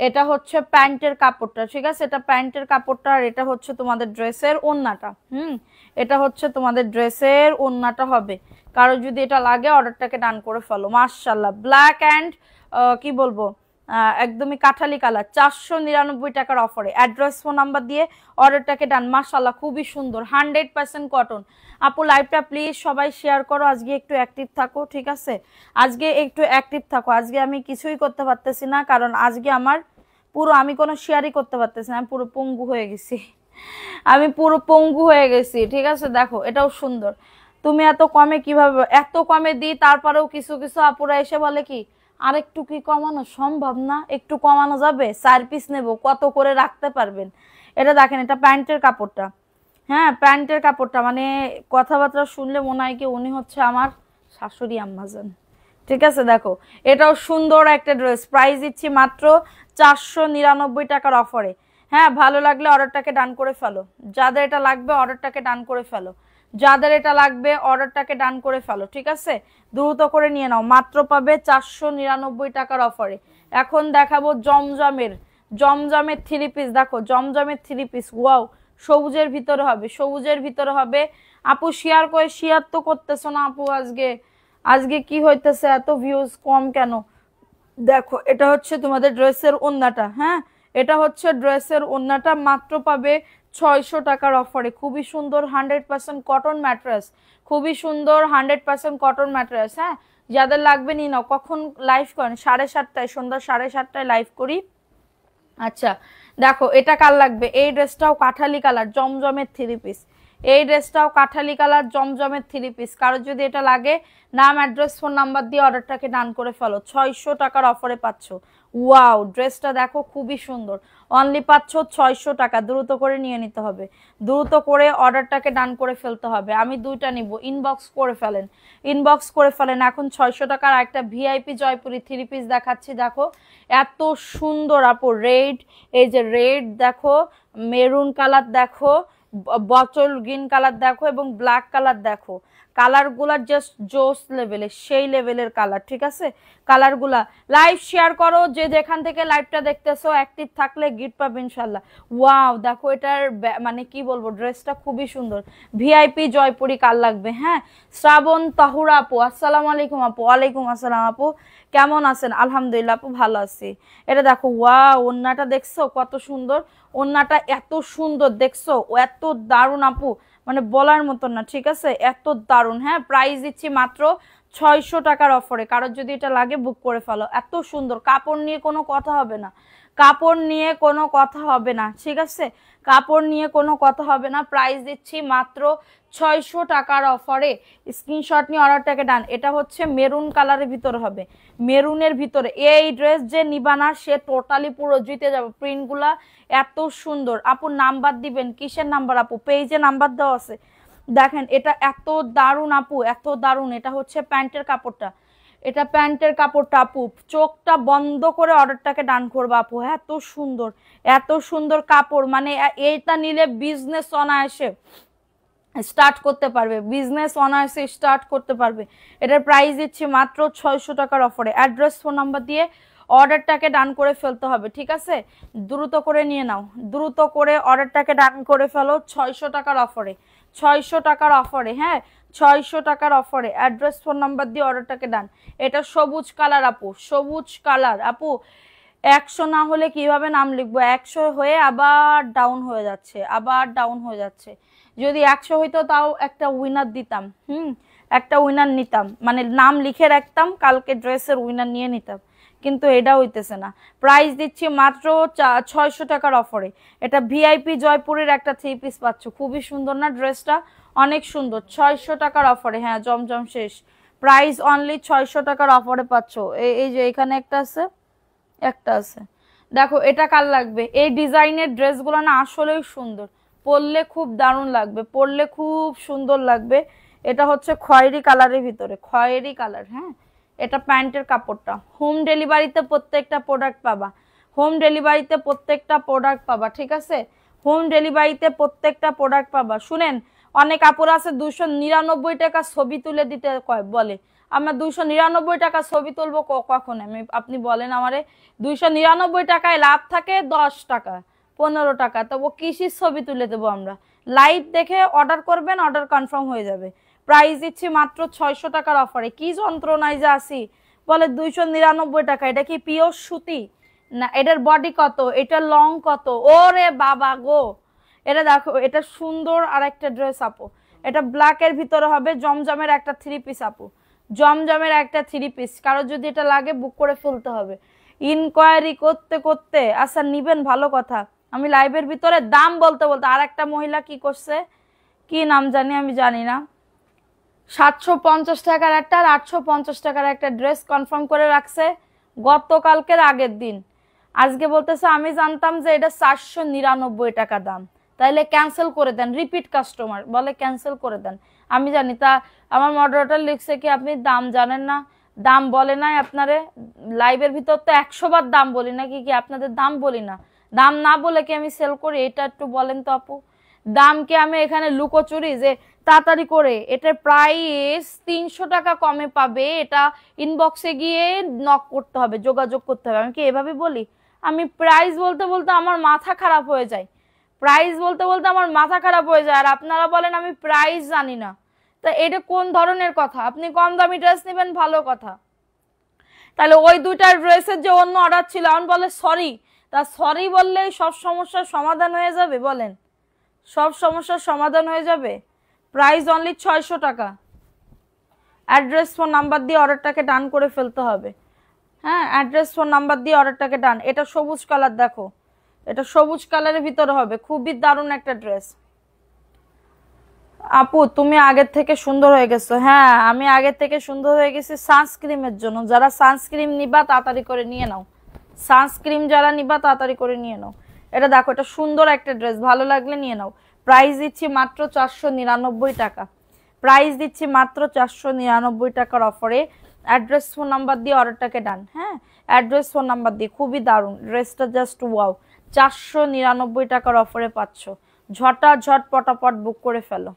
এটা হচ্ছে প্যান্টের কাপড়টা, ঠিক আছে? এটা প্যান্টের কাপড়টা, আর এটা হচ্ছে তোমাদের ড্রেসের ওন্নাটা। এটা হচ্ছে তোমাদের ড্রেসের ওন্নাটা হবে। কারো যদি এটা লাগে অর্ডারটাকে ডান করে ফেলো। মাশাআল্লাহ, ব্ল্যাক অ্যান্ড কি বলবো, একদমই কাঠালি কালার। 499 টাকার অফারে। অ্যাড্রেস ফোন নাম্বার দিয়ে অর্ডারটাকে ডান। মাশাআল্লাহ, খুবই সুন্দর, 100% কটন। আপু লাইভটা প্লিজ সবাই শেয়ার করো, আজকে একটু অ্যাক্টিভ থাকো, ঠিক আছে? আজকে একটু অ্যাক্টিভ থাকো। আজকে আমি কিছুই করতে পারতেছি না, কারণ আজকে আমার পুরো, আমি কোনো শেয়ারই করতে পারতেছি না, আমি পুরো পঙ্গু হয়ে গেছি, আমি পুরো পঙ্গু হয়ে গেছি, ঠিক আছে? দেখো এটাও সুন্দর। তুমি এত কমে কিভাবে, এত কমে দিই তারপরেও কিছু কিছু আপুরা এসে বলে কি আর একটু কি কমানো সম্ভব না? একটু কমানো যাবে? 4 পিস নেব, কত করে রাখতে পারবেন? এটা দেখেন, এটা প্যান্টের কাপড়টা। হ্যাঁ, প্যান্টের কাপড়টা, মানে কথাবার্তা শুনলে মনে হয় কি উনি হচ্ছে আমার শাশুড়ি আম্মাজান, ঠিক আছে? দেখো এটাও সুন্দর একটা ড্রেস। প্রাইস দিচ্ছি মাত্র 499 টাকার অফারে। হ্যাঁ, ভালো লাগলে অর্ডারটাকে ডান করে ফেলো। যাদের এটা লাগবে অর্ডারটাকে ডান করে ফেলো, যাদের এটা লাগবে অর্ডারটাকে ডান করে ফেলো, ঠিক আছে? দ্রুত করে নিয়ে নাও। মাত্র পাবে 499 টাকার অফারে। এখন দেখাবো জমজমের, জমজমের 3 পিস। দেখো জমজমের 3 পিস, ওয়াও, সবুজের ভিতরে হবে, সবুজের ভিতরে হবে। আপু শেয়ার করে, শেয়ার তো করতেছো না আপু। আজকে আজকে কি হইতেছে, এত ভিউজ কম কেন? দেখো এটা হচ্ছে তোমাদের ড্রেসের ওন্নাটা। হ্যাঁ, এটা হচ্ছে ড্রেসের ওন্নাটা। মাত্র পাবে 600 টাকার অফারে। খুবই সুন্দর, 100% কটন ম্যাট্রেস, খুবই সুন্দর 100% কটন ম্যাট্রেস। হ্যাঁ, যাদের লাগবে নিয়ে নাও। কখন লাইভ করেন? 7:30, সন্ধ্যা 7:30 লাইভ করি। আচ্ছা দেখো, এটা কার লাগবে? এই ড্রেসটাও কাঠালি কালার, জমজমের 3 পিস। এই ড্রেসটাও কাঠালি কালার জমজমের 3 পিস। কারো যদি এটা লাগে নাম অ্যাড্রেস ফোন নাম্বার দিয়ে অর্ডারটাকে ডান করে ফেলো। 600 টাকার অফারে পাচ্ছ। ওয়াও, ড্রেসটা দেখো খুবই সুন্দর। অনলি পাচ্ছ 600 টাকা। দ্রুত করে নিয়ে নিতে হবে, দ্রুত করে অর্ডারটাকে ডান করে ফেলতে হবে। আমি দুইটা নিব, ইনবক্স করে ফেলেন, ইনবক্স করে ফেলেন। এখন 600 টাকার একটা ভিআইপি জয়পুরি 3 পিস দেখাচ্ছি। দেখো এত সুন্দর আপু, রেড, এই যে রেড দেখো, মেরুন কালার দেখো, বটল গ্রিন কালার দেখো এবং ব্ল্যাক কালার দেখো। কালারগুলা জাস্ট জোস লেভেলের, সেই লেভেলের কালার। ঠিক আছে, কালারগুলা লাইভ শেয়ার করো, যে যেখান থেকে লাইভটা দেখতেছো অ্যাক্টিভ থাকলে গিফট পাবে ইনশাল্লাহ। ওয়াও দেখো এটার মানে কি বলবো, ড্রেসটা খুবই সুন্দর। ভিআইপি জয়পুরি কাল লাগবে। হ্যাঁ, শ্রাবণ তাহুরা আপু আসসালামু আলাইকুম আপু। ওয়ালাইকুম আসসালাম আপু, কেমন আছেন? আলহামদুলিল্লাহ আপু, ভালো আছি। এটা দেখো, ওয়াও ওন্নাটা দেখছো কত সুন্দর, ওন্নাটা এত সুন্দর দেখছো, এত দারুণ আপু, মানে বলার মতন না। ঠিক আছে, এত দারুণ। হ্যাঁ, প্রাইস দিচ্ছি মাত্র 600 টাকার অফারে। কারোর যদি এটা লাগে বুক করে ফেলো। এত সুন্দর, কাপড় নিয়ে কোনো কথা হবে না, কাপড় নিয়ে কোনো কথা হবে না। ঠিক আছে, কাপড় নিয়ে কোনো কথা হবে না। প্রাইস দিচ্ছি মাত্র 600 টাকার অফারে। স্ক্রিনশট নিয়ে অর্ডারটাকে ডান। এটা হচ্ছে মেরুন কালারের ভিতরে হবে, মেরুনের ভিতরে। এই ড্রেস যে নিবানা সে টোটালি পুরো জিতে যাবে। প্রিন্টগুলা এত সুন্দর। আপু নাম্বার দিবেন, কিসের নাম্বার আপু? পেজে নাম্বার দেওয়া আছে। দেখেন এটা এত দারুণ আপু, এত দারুণ। এটা হচ্ছে প্যান্টের কাপড়টা, এটা প্যান্টের কাপড়টা আপু। চোখটা বন্ধ করে অর্ডারটাকে ডান করবা আপু। এত সুন্দর, এত সুন্দর কাপড়, মানে এইটা নিলে বিজনেস অনায়াসে স্টার্ট করতে পারবে, বিজনেস অনায়াসে স্টার্ট করতে পারবে। এটার প্রাইস দিচ্ছি মাত্র 600 টাকার অফারে। অ্যাড্রেস ফোন নাম্বার দিয়ে অর্ডারটাকে ডান করে ফেলতে হবে। ঠিক আছে, দ্রুত করে নিয়ে নাও, দ্রুত করে অর্ডারটাকে ডান করে ফেলো। 600 টাকার অফারে, 600 টাকার অফারে। হ্যাঁ, 600 টাকার অফারে অ্যাড্রেস ফোন নাম্বার দিয়ে অর্ডারটাকে ডান। এটা সবুজ কালার আপু, সবুজ কালার আপু। 100 না হলে কিভাবে নাম লিখবো? 100 হয়ে আবার ডাউন হয়ে যাচ্ছে, আবার ডাউন হয়ে যাচ্ছে। যদি 100 হইতো তাও একটা উইনার দিতাম, একটা উইনার নিতাম, মানে নাম লিখে রাখতাম, কালকে ড্রেসের উইনার নিয়ে নিতাম। কিন্তু এটা হইতেছে না। প্রাইস দিচ্ছি মাত্র 600 টাকার অফারে। এটা ভিআইপি জয়পুরের একটা 3 পিস পাচ্ছ। খুবই সুন্দর না ড্রেসটা? অনেক সুন্দর। 600 টাকার অফারে। হ্যাঁ, জমজম শেষ। প্রাইস অনলি 600 টাকার অফারে পাচ্ছ। এই যে এখানে একটা আছে, একটা আছে। দেখো এটা কার লাগবে? এই ডিজাইনের ড্রেসগুলো না আসলেই সুন্দর, পরলে খুব দারুণ লাগবে, পরলে খুব সুন্দর লাগবে। এটা হচ্ছে খয়েরি কালারের ভিতরে, খয়েরি কালার। হ্যাঁ, এটা প্যান্টের কাপড়টা। হোম ডেলিভারিতে প্রত্যেকটা প্রোডাক্ট পাবা, হোম ডেলিভারিতে প্রত্যেকটা প্রোডাক্ট পাবা। ঠিক আছে, হোম ডেলিভারিতে প্রত্যেকটা প্রোডাক্ট পাবা। শুনেন, অনেক কাপড় আছে 299 টাকা ছবি তুলে দিতে বলে। আমরা 299 টাকা ছবি তুলবো কখন? আপনি বলেন আমারে। 299 টাকায় লাভ থাকে 10 টাকা, 15 টাকা, তো ও কিসির ছবি তুলে দেবো আমরা? লাইভ দেখে অর্ডার করবেন, অর্ডার কনফার্ম হয়ে যাবে। প্রাইস দিচ্ছি মাত্র 600 টাকার অফারে। কি যন্ত্রণায় যে আসি, বলে 299 টাকা। এটা কি পিওর সুতি না? এটার বডি কত, এটার লং কত? ওরে বাবা গো, এটা দেখো, এটা সুন্দর আর একটা ড্রেস আপু। এটা ব্ল্যাকের ভিতরে হবে, জমজমের একটা 3 পিস আপু, জমজমের একটা 3 পিস। কারো যদি এটা লাগে বুক করে ফেলতে হবে। ইনকোয়ারি করতে করতে, আচ্ছা নিবেন ভালো কথা। আমি লাইভের ভিতরে দাম বলতে বলতে আর একটা মহিলা কি করছে, কি নাম জানি, আমি জানি না, 750 টাকার একটা আর 850 টাকার একটা ড্রেস কনফার্ম করে রাখছে গতকালকের আগের দিন। আজকে বলতেছে আমি জানতাম যে এটা 499 টাকা দাম, তাইলে ক্যান্সেল করে দেন। রিপিট কাস্টমার বলে ক্যান্সেল করে দেন। আমি জানি তা, আমার মডারেটর লিখছে কি আপনি দাম জানেন না? দাম বলে নাই আপনারে? লাইভের ভিতর তো 100 বার দাম বলি নাকি? কি আপনাদের দাম বলি না? দাম না বলে কি আমি সেল করি? এটা একটু বলেন তো আপু। দাম কি আমি এখানে লুকোচুরি যে তাড়াতাড়ি করে? এটার প্রাইস 300 টাকা কমে পাবে, এটা ইনবক্সে গিয়ে নক করতে হবে, যোগাযোগ করতে হবে। আমি কি এভাবে বলি? আমি প্রাইস বলতে বলতে আমার মাথা খারাপ হয়ে যায়, প্রাইস বলতে বলতে আমার মাথা খারাপ হয়ে যায়, আর আপনারা বলেন আমি প্রাইস জানি না। তা এটা কোন ধরনের কথা? আপনি কম দামি ড্রেস নেবেন, ভালো কথা। তাহলে ওই দুইটা ড্রেসের যে অন্য অর্ডার ছিল, এখন বলে সরি। তা সরি বললেই সব সমস্যার সমাধান হয়ে যাবে? বলেন, সব সমস্যার সমাধান হয়ে যাবে? প্রাইস অনলি 600 টাকা। অ্যাড্রেস ফোন নাম্বার দিয়ে অর্ডারটাকে ডান করে ফেলতে হবে। হ্যাঁ, অ্যাড্রেস ফোন নাম্বার দিয়ে অর্ডারটাকে ডান। এটা সবুজ কালার দেখো, এটা সবুজ কালারের ভিতরে হবে, খুবই দারুণ একটা ড্রেস। আপু তুমি আগের থেকে সুন্দর হয়ে গেছো। হ্যাঁ আমি আগের থেকে সুন্দর হয়ে গেছি সানস্ক্রিমের জন্য। যারা সানস্ক্রিম নিবা তাড়াতাড়ি করে নিয়ে নাও, সানস্ক্রিম যারা নিবা তাড়াতাড়ি করে নিয়ে নাও। এটা দেখো, এটা সুন্দর একটা ড্রেস, ভালো লাগলে নিয়ে নাও। প্রাইস দিচ্ছি মাত্র 499 টাকা, প্রাইস দিচ্ছি মাত্র 499 টাকার অফারে। অ্যাড্রেস ফোন নাম্বার দিয়ে অর্ডারটাকে ডান। হ্যাঁ অ্যাড্রেস ফোন নাম্বার দিয়ে, খুবই দারুণ ড্রেসটা, জাস্ট ওয়াও। 499 টাকার অফারে পাচ্ছ, ঝট পটাপট বুক করে ফেলো।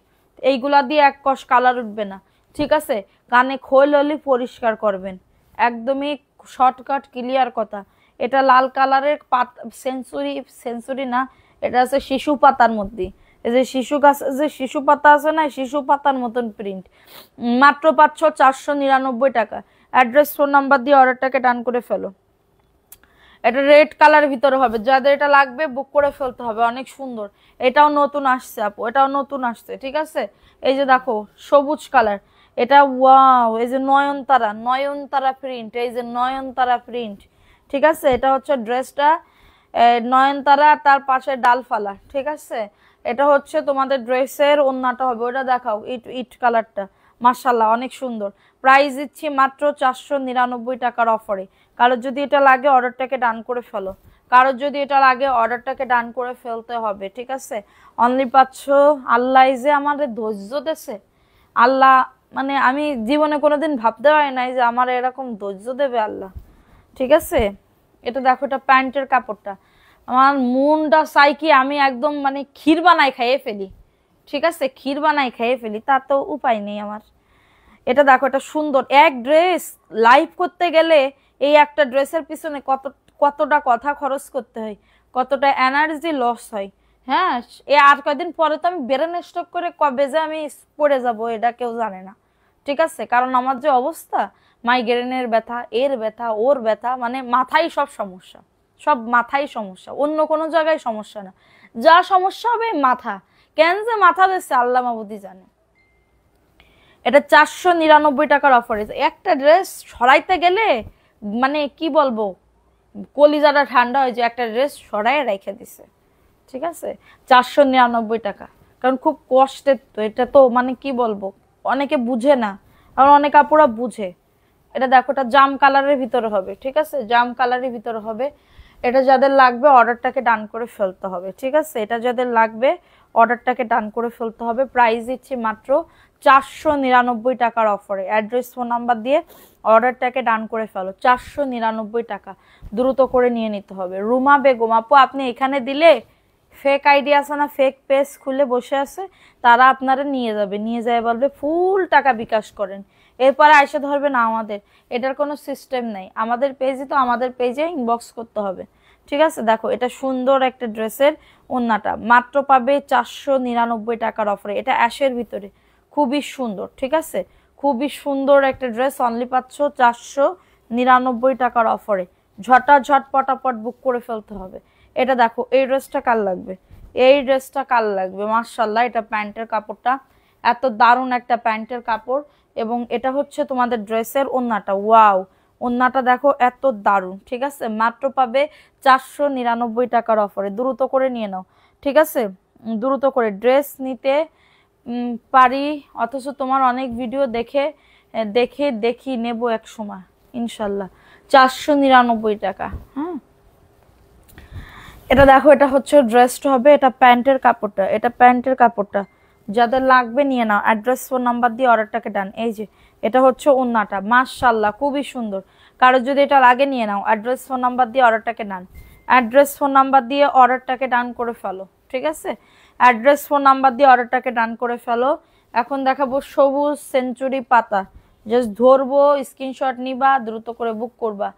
এইগুলা দিয়ে এক কষ কালার উঠবে না, ঠিক আছে? কানে খোল হলে পরিষ্কার করবেন, একদমই শর্টকাট ক্লিয়ার কথা। এটা লাল কালারের সেঞ্চুরি, সেঞ্চুরি না, এটা আছে শিশু পাতার মধ্যে। এই যে শিশু গাছ, যে শিশু পাতা আছে না, শিশু পাতার মতন প্রিন্ট। মাত্র পাচ্ছ 499 টাকা। অ্যাড্রেস ফোন নাম্বার দিয়ে অর্ডারটাকে ডান করে ফেলো। এটা রেড কালার ভিতরে হবে, যাদের এটা লাগবে বুক করে ফেলতে হবে, অনেক সুন্দর। এটাও নতুন আসছে আপু, এটাও নতুন আসছে, ঠিক আছে? এই যে দেখো সবুজ কালার, এটা ওয়াও। এই যে নয়নতারা, নয়নতারা প্রিন্ট, এই যে নয়নতারা প্রিন্ট, ঠিক আছে? এটা হচ্ছে ড্রেসটা নয়নতারা, তার পাশে ডালফালা, ঠিক আছে? এটা হচ্ছে তোমাদের ড্রেসের ওন্নাটা হবে, ওটা দেখাও, ইট ইট কালারটা, মাশাল্লাহ অনেক সুন্দর। প্রাইস দিচ্ছি মাত্র 499 টাকার অফারে। কারোর যদি এটা লাগে অর্ডারটাকে ডান করে ফেলো, কারোর যদি এটা লাগে অর্ডারটাকে ডান করে ফেলতে হবে, ঠিক আছে? অনলি পাচ্ছ। আল্লাহ যে আমাদের ধৈর্য দেছে, আল্লাহ, মানে আমি জীবনে কোনোদিন ভাবতে পারি নাই যে আমার এরকম ধৈর্য দেবে আল্লাহ, ঠিক আছে? এটা দেখো, এটা প্যান্টের কাপড়টা, আমার মনটা চাই কি আমি একদম মানে ক্ষীর বানাই খাইয়ে ফেলি, ঠিক আছে? ক্ষীর বানাই খাইয়ে ফেলি, তার তো উপায় নেই আমার। এটা দেখো, এটা সুন্দর এক ড্রেস। লাইভ করতে গেলে এই একটা ড্রেসের পিছনে কতটা কথা খরচ করতে হয়, কতটা এনার্জি লস হয়। হ্যাঁ এ আর কয়দিন পরে তো আমি ব্রেন স্ট্রোক করে কবে যে আমি পড়ে যাব এটা কেউ জানে না, ঠিক আছে? কারণ আমার যে অবস্থা, মাইগ্রেনের ব্যথা, এর ব্যথা, ওর ব্যথা, মানে মাথায় সব সমস্যা, সব মাথায় সমস্যা, অন্য কোনো জায়গায় সমস্যা না, যা সমস্যা হবে মাথা। কেন যে মাথা দিচ্ছে আল্লাহ মাবুদি জানে। এটা 499 টাকার অফার। একটা ড্রেস সরাইতে গেলে মানে কি বলবো, কলিজাটা ঠান্ডা হয়ে যায়, একটা ড্রেস সরাই রেখে দিছে, ঠিক আছে? 499 টাকা, কারণ খুব কষ্টের তো এটা, তো মানে কি বলবো, অনেকে বুঝে না, আর অনেক আপুরা বুঝে। এটা দেখো, এটা জাম কালারের ভিতরে হবে, ঠিক আছে? জাম কালারের ভিতরে হবে। এটা যাদের লাগবে অর্ডারটাকে ডান করে ফেলতে হবে, ঠিক আছে? এটা যাদের লাগবে অর্ডারটাকে ডান করে ফেলতে হবে। প্রাইস দিচ্ছি মাত্র 499 টাকার অফারে। অ্যাড্রেস ফোন নাম্বার দিয়ে অর্ডারটাকে ডান করে ফেলো, 499 টাকা। দ্রুত করে নিয়ে নিতে হবে। রুমা বেগম আপু, আপনি এখানে দিলে ফেক আইডি আছে না, ফেক পেজ খুলে বসে আছে, তারা আপনারা নিয়ে যাবে, নিয়ে যায় বলবে ফুল টাকা বিকাশ করেন, এরপরে এসে ধরবে না আমাদের। এটার কোনো সিস্টেম নেই, আমাদের পেজই তো, আমাদের পেজে ইনবক্স করতে হবে, ঠিক আছে? দেখো এটা সুন্দর একটা ড্রেসের ওন্নাটা, মাত্র পাবে 499 টাকার অফারে। এটা অ্যাশের ভিতরে, খুবই সুন্দর, ঠিক আছে? খুবই সুন্দর একটা ড্রেস, অনলি পাচ্ছ 499 টাকার অফারে। ঝট পটাপট বুক করে ফেলতে হবে। এটা দেখো, এই ড্রেসটা কার লাগবে, এই ড্রেসটা কার লাগবে, মাশাআল্লাহ। এটা প্যান্টের কাপড়টা এত দারুণ একটা প্যান্টের কাপড়, এবং এটা হচ্ছে তোমাদের ড্রেসের ওন্নাটা, ওয়াও। ওন্নাটা দেখো এত দারুণ, ঠিক আছে? মাত্র পাবে 499 টাকার অফারে। দ্রুত করে নিয়ে নাও, ঠিক আছে? দ্রুত করে ড্রেস নিতে পারি, অথচ তোমার অনেক ভিডিও দেখে দেখি নেব এক সময় ইনশাল্লাহ। 499 টাকা। হ্যাঁ এটা দেখো, এটা হচ্ছে ড্রেসটা হবে, এটা প্যান্টের কাপড়টা, এটা প্যান্টের কাপড়টা, যাদের লাগবে নিয়ে নাও। অ্যাড্রেস ফোন নাম্বার দিয়ে অর্ডারটাকে ডান। এই যে এটা হচ্ছে ওন্নাটা, মাশাআল্লাহ খুবই সুন্দর। কারো যদি এটা লাগে নিয়ে নাও, অ্যাড্রেস ফোন নাম্বার দিয়ে অর্ডারটাকে ডান। অ্যাড্রেস ফোন নাম্বার দিয়ে অর্ডারটাকে ডান করে ফেলো, ঠিক আছে? অ্যাড্রেস ফোন নাম্বার দিয়ে অর্ডারটাকে ডান করে ফেলো। এখন দেখাবো সবুজ সেঞ্চুরি পাতা, জাস্ট ধরবো, স্ক্রিনশট নিবা, দ্রুত করে বুক করবা।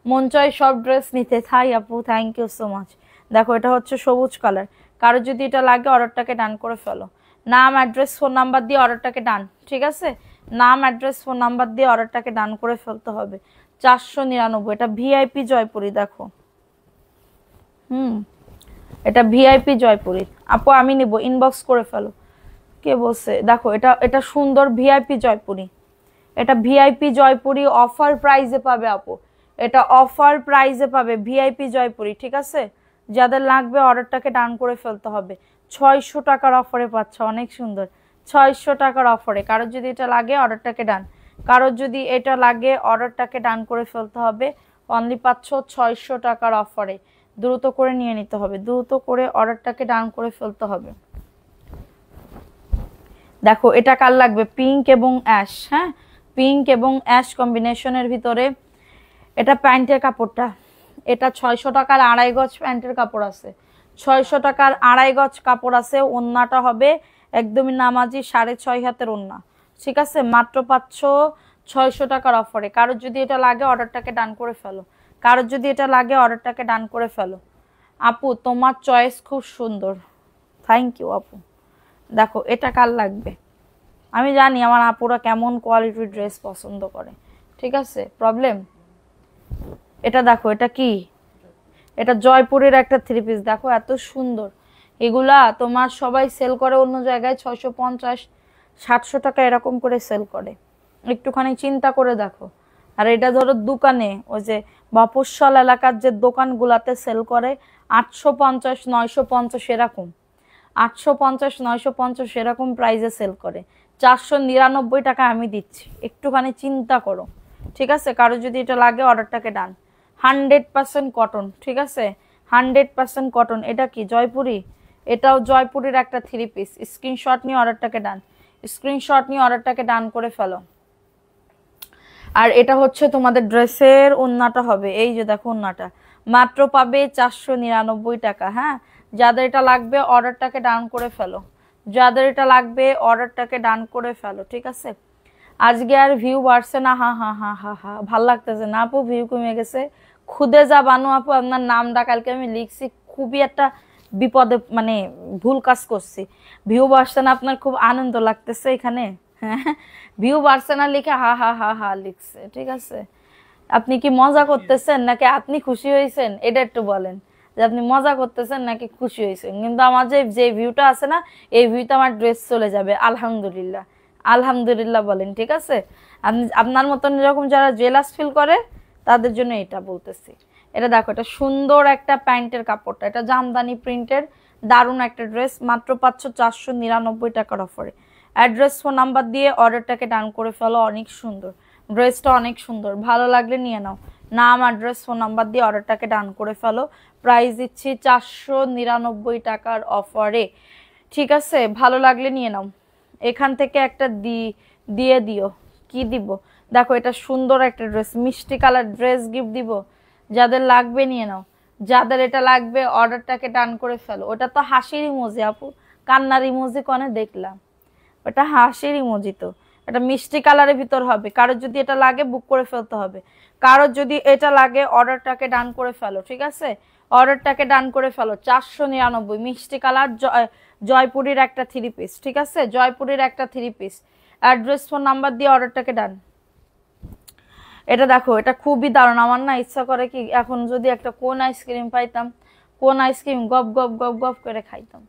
মন চাই সব ড্রেস নিতে। থাই আপু, থ্যাংক ইউ সো মাচ। দেখো এটা হচ্ছে সবুজ কালার, কারো যদি এটা লাগে অর্ডারটাকে ডান করে ফেলো। নাম অ্যাড্রেস ফোন নাম্বার দিয়ে অর্ডারটাকে ডান, ঠিক আছে? নাম অ্যাড্রেস ফোন নাম্বার দিয়ে অর্ডারটাকে ডান করে ফেলতে হবে। 499। এটা ভিআইপি জয়পুরি, দেখো এটা ভিআইপি জয়পুরি। আপু আমি নিব, ইনবক্স করে ফেলো। কে বলছে? দেখো এটা সুন্দর ভিআইপি জয়পুরি, এটা ভিআইপি জয়পুরি অফার প্রাইজে পাবে আপু, এটা অফার প্রাইজে পাবে ভিআইপি জয়পুরি, ঠিক আছে? যাদের লাগবে অর্ডারটাকে ডান করে ফেলতে হবে। 600 টাকার অফারে পাচ্ছ, অনেক সুন্দর। 600 টাকার অফারে। কারোর যদি এটা লাগে অর্ডারটাকে ডান, কারোর যদি এটা লাগে অর্ডারটাকে ডান করে ফেলতে হবে। অনলি পাচ্ছ 600 টাকার অফারে, দ্রুত করে নিয়ে নিতে হবে, দ্রুত করে অর্ডারটাকে ডান করে ফেলতে হবে। দেখো এটা কার লাগবে, পিঙ্ক এবং অ্যাশ, হ্যাঁ পিঙ্ক এবং অ্যাশ কম্বিনেশনের ভিতরে। এটা প্যান্টের কাপড়টা, এটা 600 টাকার 2.5 গজ প্যান্টের কাপড় আছে, 600 টাকার 2.5 গজ কাপড় আছে। ওন্নাটা হবে একদমই নামাজি 6.5 হাতের ওন্না, ঠিক আছে। মাত্র পাচ্ছ 600 টাকার অফারে। কারোর যদি এটা লাগে অর্ডারটাকে ডান করে ফেলো, কারোর যদি এটা লাগে অর্ডারটাকে ডান করে ফেলো। আপু তোমার চয়েস খুব সুন্দর, থ্যাংক ইউ আপু। দেখো এটা কার লাগবে, আমি জানি আমার আপুরা কেমন কোয়ালিটির ড্রেস পছন্দ করে, ঠিক আছে, প্রবলেম। এটা দেখো এটা কি, এটা জয়পুরের একটা 3 পিস, দেখো এত সুন্দর। এগুলা তোমার সবাই সেল করে অন্য জায়গায় 650-700 টাকা এরকম করে সেল করে, একটুখানি চিন্তা করে দেখো। আর এটা ধরো দোকানে ওই যে মফস্বল এলাকার যে দোকানগুলাতে সেল করে 850-950 এরকম, 850-950 এরকম প্রাইসে সেল করে, 499 টাকা আমি দিচ্ছি, একটুখানি চিন্তা করো, ঠিক আছে। কারো যদি এটা লাগে অর্ডারটাকে ডান। 100% কটন, ঠিক আছে, 100% কটন। এটা কি জয়পুরি, এটাও জয়পুরের একটা 3 পিস। স্ক্রিনশট নিয়ে অর্ডারটাকে ডান, স্ক্রিনশট নিয়ে অর্ডারটাকে ডান করে ফেলো। আর এটা হচ্ছে তোমাদের ড্রেসের ওন্নাটা হবে, এই যে দেখো ওন্নাটা মাত্র পাবে 499 টাকা, হ্যাঁ। যাদের এটা লাগবে অর্ডারটাকে ডান করে ফেলো, যাদের এটা লাগবে অর্ডারটাকে ডান করে ফেলো, ঠিক আছে। আজকে আর ভিউ বাড়ছে না, হা হা হা হা হা, ভাল লাগতেছে না আপু, ভিউ কমে গেছে। খুদে যা বানু আপু আপনার নামটা কালকে আমি লিখছি, খুবই একটা বিপদে মানে ভুল কাজ করছি। ভিউ বাড়ছে না আপনার, খুব আনন্দ লাগতেছে এখানে, হ্যাঁ ভিউ বাড়ছে না লিখে হা হা হা হা লিখছে, ঠিক আছে। আপনি কি মজা করতেছেন নাকি আপনি খুশি হয়েছেন, এটা একটু বলেন যে আপনি মজা করতেছেন নাকি খুশি হয়েছেন। কিন্তু আমার যে ভিউটা আছে না, এই ভিউটা আমার ড্রেস চলে যাবে, আলহামদুলিল্লাহ আলহামদুলিল্লাহ বলেন, ঠিক আছে। আপনি আপনার মতন এরকম যারা জেলাস ফিল করে তাদের জন্য এটা বলতেছি। এটা দেখো এটা সুন্দর একটা প্যান্টের কাপড়টা, এটা জামদানি প্রিন্টের দারুণ একটা ড্রেস, মাত্র পাচ্ছ 499 টাকার অফারে। অ্যাড্রেস ফোন নাম্বার দিয়ে অর্ডারটাকে ডান করে ফেলো, অনেক সুন্দর ড্রেসটা, অনেক সুন্দর, ভালো লাগলে নিয়ে নাও। নাম অ্যাড্রেস ফোন নাম্বার দিয়ে অর্ডারটাকে ডান করে ফেলো। প্রাইস দিচ্ছি 499 টাকার অফারে, ঠিক আছে। ভালো লাগলে নিয়ে নাও, এখান থেকে একটা দিয়ে দিও। কি দিব, দেখো এটা সুন্দর একটা ড্রেস, মিষ্টি কালার ড্রেস গিফট দিব, যাদের লাগবে নিয়ে নাও, যাদের এটা লাগবে অর্ডারটাকে ডান করে ফেলো। ওটা তো হাসির ইমোজি আপু, কান্নার ইমোজি কনে দেখলাম, ওটা হাসির ইমোজি, তো এটা মিষ্টি কালারের ভিতর হবে। কারোর যদি এটা লাগে বুক করে ফেলতে হবে, কারোর যদি এটা লাগে অর্ডারটাকে ডান করে ফেলো, ঠিক আছে, অর্ডারটাকে ডান করে ফেলো। 499 মিষ্টি কালার জয়পুরের একটা 3 পিস, ঠিক আছে, জয়পুরের একটা 3 পিস। অ্যাড্রেস ফোন নাম্বার দিয়ে অর্ডারটাকে ডান। এটা দেখো এটা খুবই দারুণ, আমার না ইচ্ছা করে কি এখন যদি একটা কোন আইসক্রিম পাইতাম, কোন আইসক্রিম গপ গপ গপ গপ করে খাইতাম।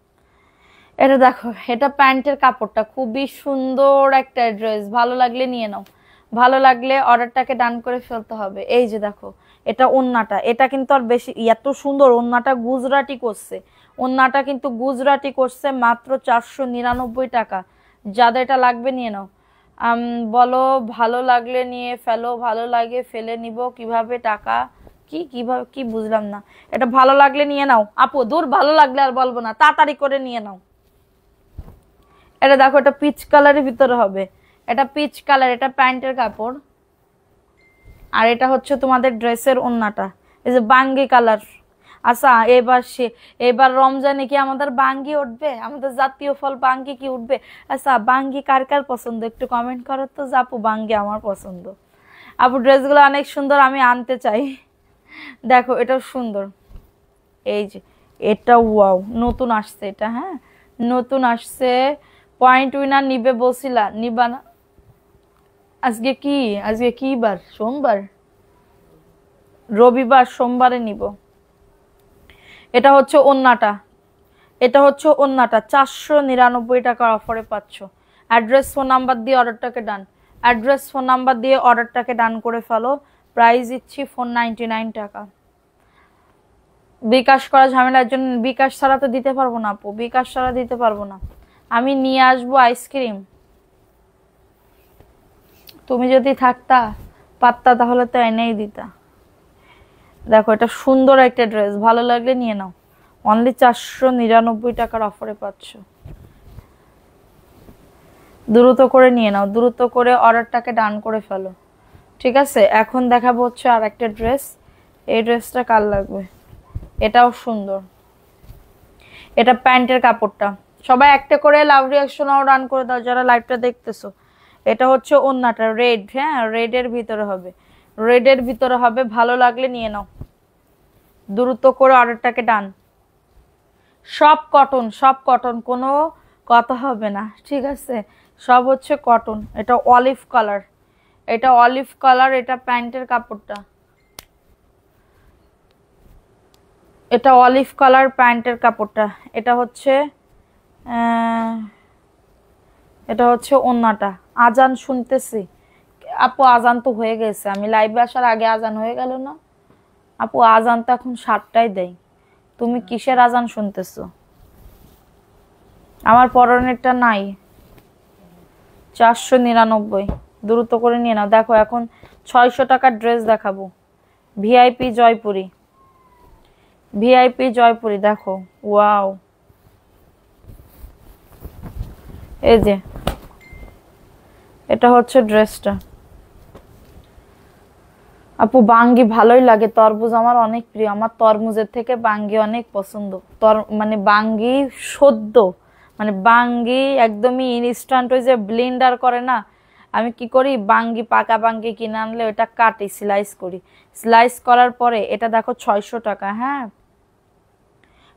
এটা দেখো এটা প্যান্টের কাপড়টা, খুবই সুন্দর একটা ড্রেস, ভালো লাগলে নিয়ে নাও, ভালো লাগলে অর্ডারটাকে ডান করে ফেলতে হবে। এই যে দেখো এটা ওন্নাটা, এটা কিন্তু আর বেশি এত সুন্দর, ওন্নাটা গুজরাটি করছে, ওন্নাটা কিন্তু গুজরাটি করছে, মাত্র 499 টাকা। যাদের এটা লাগবে নিয়ে নাও। বলো ভালো লাগলে নিয়ে ফেলো, ভালো লাগে ফেলে নিব কিভাবে, টাকা কিভাবে কি বুঝলাম না। এটা ভালো লাগলে নিয়ে নাও আপু, দূর ভালো লাগলে আর বলবো না, তাড়াতাড়ি করে নিয়ে নাও। এটা দেখো এটা পিচ কালারের ভিতরে হবে, এটা পিচ কালার, এটা প্যান্টের কাপড়। আর এটা হচ্ছে তোমাদের ড্রেসের ওন্নাটা, এই যে বাঙ্গি কালার। আচ্ছা এবার রমজানে কি আমাদের বাঙ্গি উঠবে, আমাদের জাতীয় ফল বাঙ্গি কি উঠবে? আচ্ছা বাঙ্গি কার কার পছন্দ একটু কমেন্ট করো তো। আপু বাঙ্গি আমার পছন্দ, আপু ড্রেসগুলো অনেক সুন্দর, আমি আনতে চাই। দেখো এটাও সুন্দর, এই যে এটা ওয়াও, নতুন আসছে এটা, হ্যাঁ নতুন আসছে। পয়েন্ট উইনার নিবে বলছিলা, নিবা না? আজকে কি বার, সোমবার, রবিবার, সোমবারে নিব। এটা হচ্ছে ওন্নাটা, এটা হচ্ছে ওন্নাটা 499 টাকার অফারে পাচ্ছ। অ্যাড্রেস ফোন নাম্বার দিয়ে অর্ডারটাকে ডান, অ্যাড্রেস ফোন নাম্বার দিয়ে অর্ডারটাকে ডান করে ফেলো। প্রাইস দিচ্ছি 499 টাকা। বিকাশ করা ঝামেলার জন্য, বিকাশ ছাড়া তো দিতে পারবো না আপু, বিকাশ ছাড়া দিতে পারবো না। আমি নিয়ে আসবো আইসক্রিম, তুমি যদি থাকতা পারতা তাহলে তো এনেই দিতা। দেখো এটা সুন্দর একটা ড্রেস, ভালো লাগলে নিয়ে নাও। অনলি 499 টাকার অফারে পাচ্ছ। দ্রুত করে নিয়ে নাও, দ্রুত করে অর্ডারটাকে ডান করে ফেলো। ঠিক আছে, এখন দেখাবো হচ্ছে আর একটা ড্রেস। এই ড্রেসটা কার লাগবে? এটাও সুন্দর। এটা প্যান্টের কাপড়টা। সবাই একটা করে লাভ রিয়াকশন ডান করে দাও যারা লাইভটা দেখতেছো। এটা হচ্ছে ওন্নাটা রেড, হ্যাঁ রেডের ভিতরে হবে, রেডের ভিতরে হবে। ভালো লাগলে নিয়ে নাও, দ্রুত করে অর্ডারটাকে ডান। সব কটন, সব কটন, কোনো কথা হবে না, ঠিক আছে? সব হচ্ছে কটন। এটা অলিভ কালার, এটা অলিভ কালার, এটা প্যান্টের কাপড়টা। এটা অলিভ কালার প্যান্টের কাপড়টা। এটা হচ্ছে এটা হচ্ছে ওন্নাটা। আজান শুনতেছি আপু, আজান তো হয়ে গেছে, আমি লাইভে আসার আগে আজান হয়ে গেল না আপু? আজান তো এখন 7টায় দেয়, তুমি কিসের আজান শুনতেছো? আমার পরনেরটা নাই। 499, দ্রুত করে নিয়ে নাও। দেখো এখন 600 টাকার ড্রেস দেখাবো, ভিআইপি জয়পুরি, ভিআইপি জয়পুরি। দেখো ওয়াও, এই যে এটা হচ্ছে ড্রেসটা। আপু বাঙ্গি ভালোই লাগে, তরমুজ আমার অনেক প্রিয়, আমার তরমুজের থেকে বাঙ্গি অনেক পছন্দ। মানে বাঙ্গি সদ্য, মানে বাঙ্গি একদমই ইনস্ট্যান্ট, ওই যে ব্লেন্ডার করে না, আমি কি করি বাঙ্গি, পাকা বাঙ্গি কিনে আনলে ওটা কাটি, স্লাইস করি, স্লাইস করার পরে এটা দেখো 600 টাকা। হ্যাঁ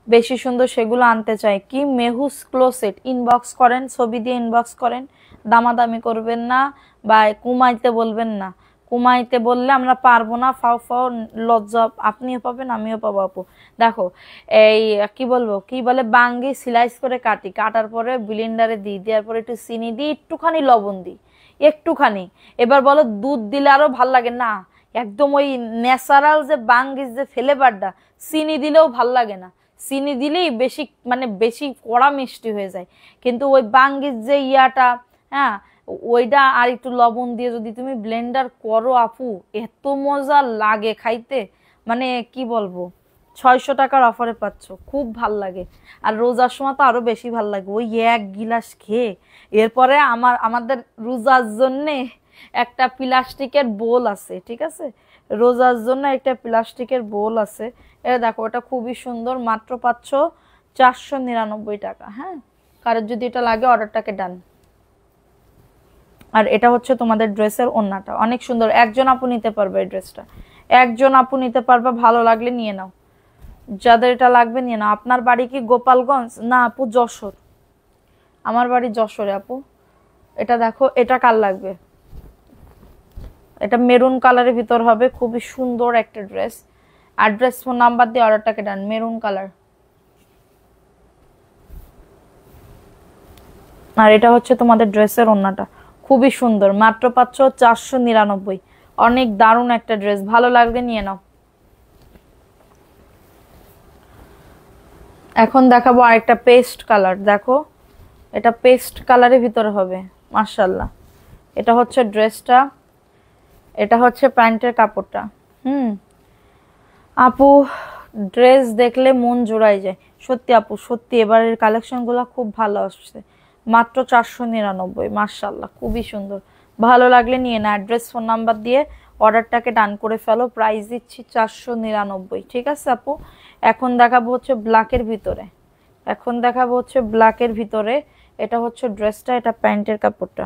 বেশি সুন্দর, সেগুলো আনতে চাই। কি মেহুস ক্লোসেট, ইনবক্স করেন, ছবি দিয়ে ইনবক্স করেন, দামাদামি করবেন না বা কুমাইতে বলবেন না। কুমাইতে বললে আমরা পারবো না, ফাও ফাও লজ্জা আপনিও পাবেন আমিও পাবো আপু। দেখো এই কি বলবো, কি বলে বাঙ্গি স্লাইস করে কাটি, কাটার পরে ব্লেন্ডারে দিই, দেওয়ার পরে একটু চিনি দিই, একটুখানি লবণ দিই, একটুখানি। এবার বলো দুধ দিলে আরো ভাল লাগে না? একদম ওই ন্যাচারাল যে বাঙ্গির যে ফ্লেভারটা, চিনি দিলেও ভাল লাগে না, চিনি দিলেই বেশি মানে বেশি কড়া মিষ্টি হয়ে যায়। কিন্তু ওই বাঙ্গির যে ইয়াটা, হ্যাঁ ওইটা আর একটু লবণ দিয়ে যদি তুমি ব্লেন্ডার করো আপু, এত মজা লাগে খাইতে, মানে কি বলবো। 600 টাকার অফারে পাচ্ছ, খুব ভাল লাগে। আর রোজার সময় তো আরো বেশি ভাল লাগে, ওই এক গিলাস খেয়ে। এরপরে আমাদের রোজার জন্যে একটা প্লাস্টিকের বোল আছে, ঠিক আছে? রোজার জন্য একটা প্লাস্টিকের বোল আছে। এটা দেখো, এটা খুবই সুন্দর, মাত্র পাচ্ছ 499 টাকা। হ্যাঁ কারোর যদি এটা লাগে অর্ডারটাকে ডান। আর এটা হচ্ছে তোমাদের ড্রেসের ওন্নাটা, অনেক সুন্দর। একজন আপু নিতে পারবে এই ড্রেসটা, একজন আপু নিতে পারবে, ভালো লাগলে নিয়ে নাও, যাদের এটা লাগবে নিয়ে নাও। আপনার বাড়ি কি গোপালগঞ্জ? না আপু, যশোর, আমার বাড়ি যশোরে আপু। এটা দেখো, এটা কার লাগবে? এটা মেরুন কালারের ভিতর হবে, খুবই সুন্দর একটা ড্রেস। অ্যাড্রেস ফোন নাম্বার দিয়ে অর্ডারটাকে ডান। Maroon colour. আর এটা হচ্ছে তোমাদের ড্রেসের ওন্নাটা, খুবই সুন্দর, মাত্র পাচ্ছ 499। অনেক দারুণ একটা ড্রেস, ভালো লাগবে নিয়ে নাও। এখন দেখাবো আরেকটা পেস্ট কালার। দেখো এটা পেস্ট কালারের ভিতরে হবে, মার্শাল্লাহ। এটা হচ্ছে ড্রেসটা, এটা হচ্ছে প্যান্টের কাপড়টা। হুম আপু, ড্রেস দেখলে মন জোড়াই যায়, সত্যি আপু সত্যি, এবারের কালেকশনগুলো খুব ভালো আসছে। মাত্র 499, মার্শাল্লাহ খুবই সুন্দর। ভালো লাগলে নিয়ে না, অ্যাড্রেস ফোন নাম্বার দিয়ে অর্ডারটাকে ডান করে ফেলো। প্রাইস দিচ্ছি 499, ঠিক আছে আপু? এখন দেখাবো হচ্ছে ব্ল্যাকের ভিতরে, এখন দেখাবো হচ্ছে ব্ল্যাকের ভিতরে। এটা হচ্ছে ড্রেসটা, এটা প্যান্টের কাপড়টা।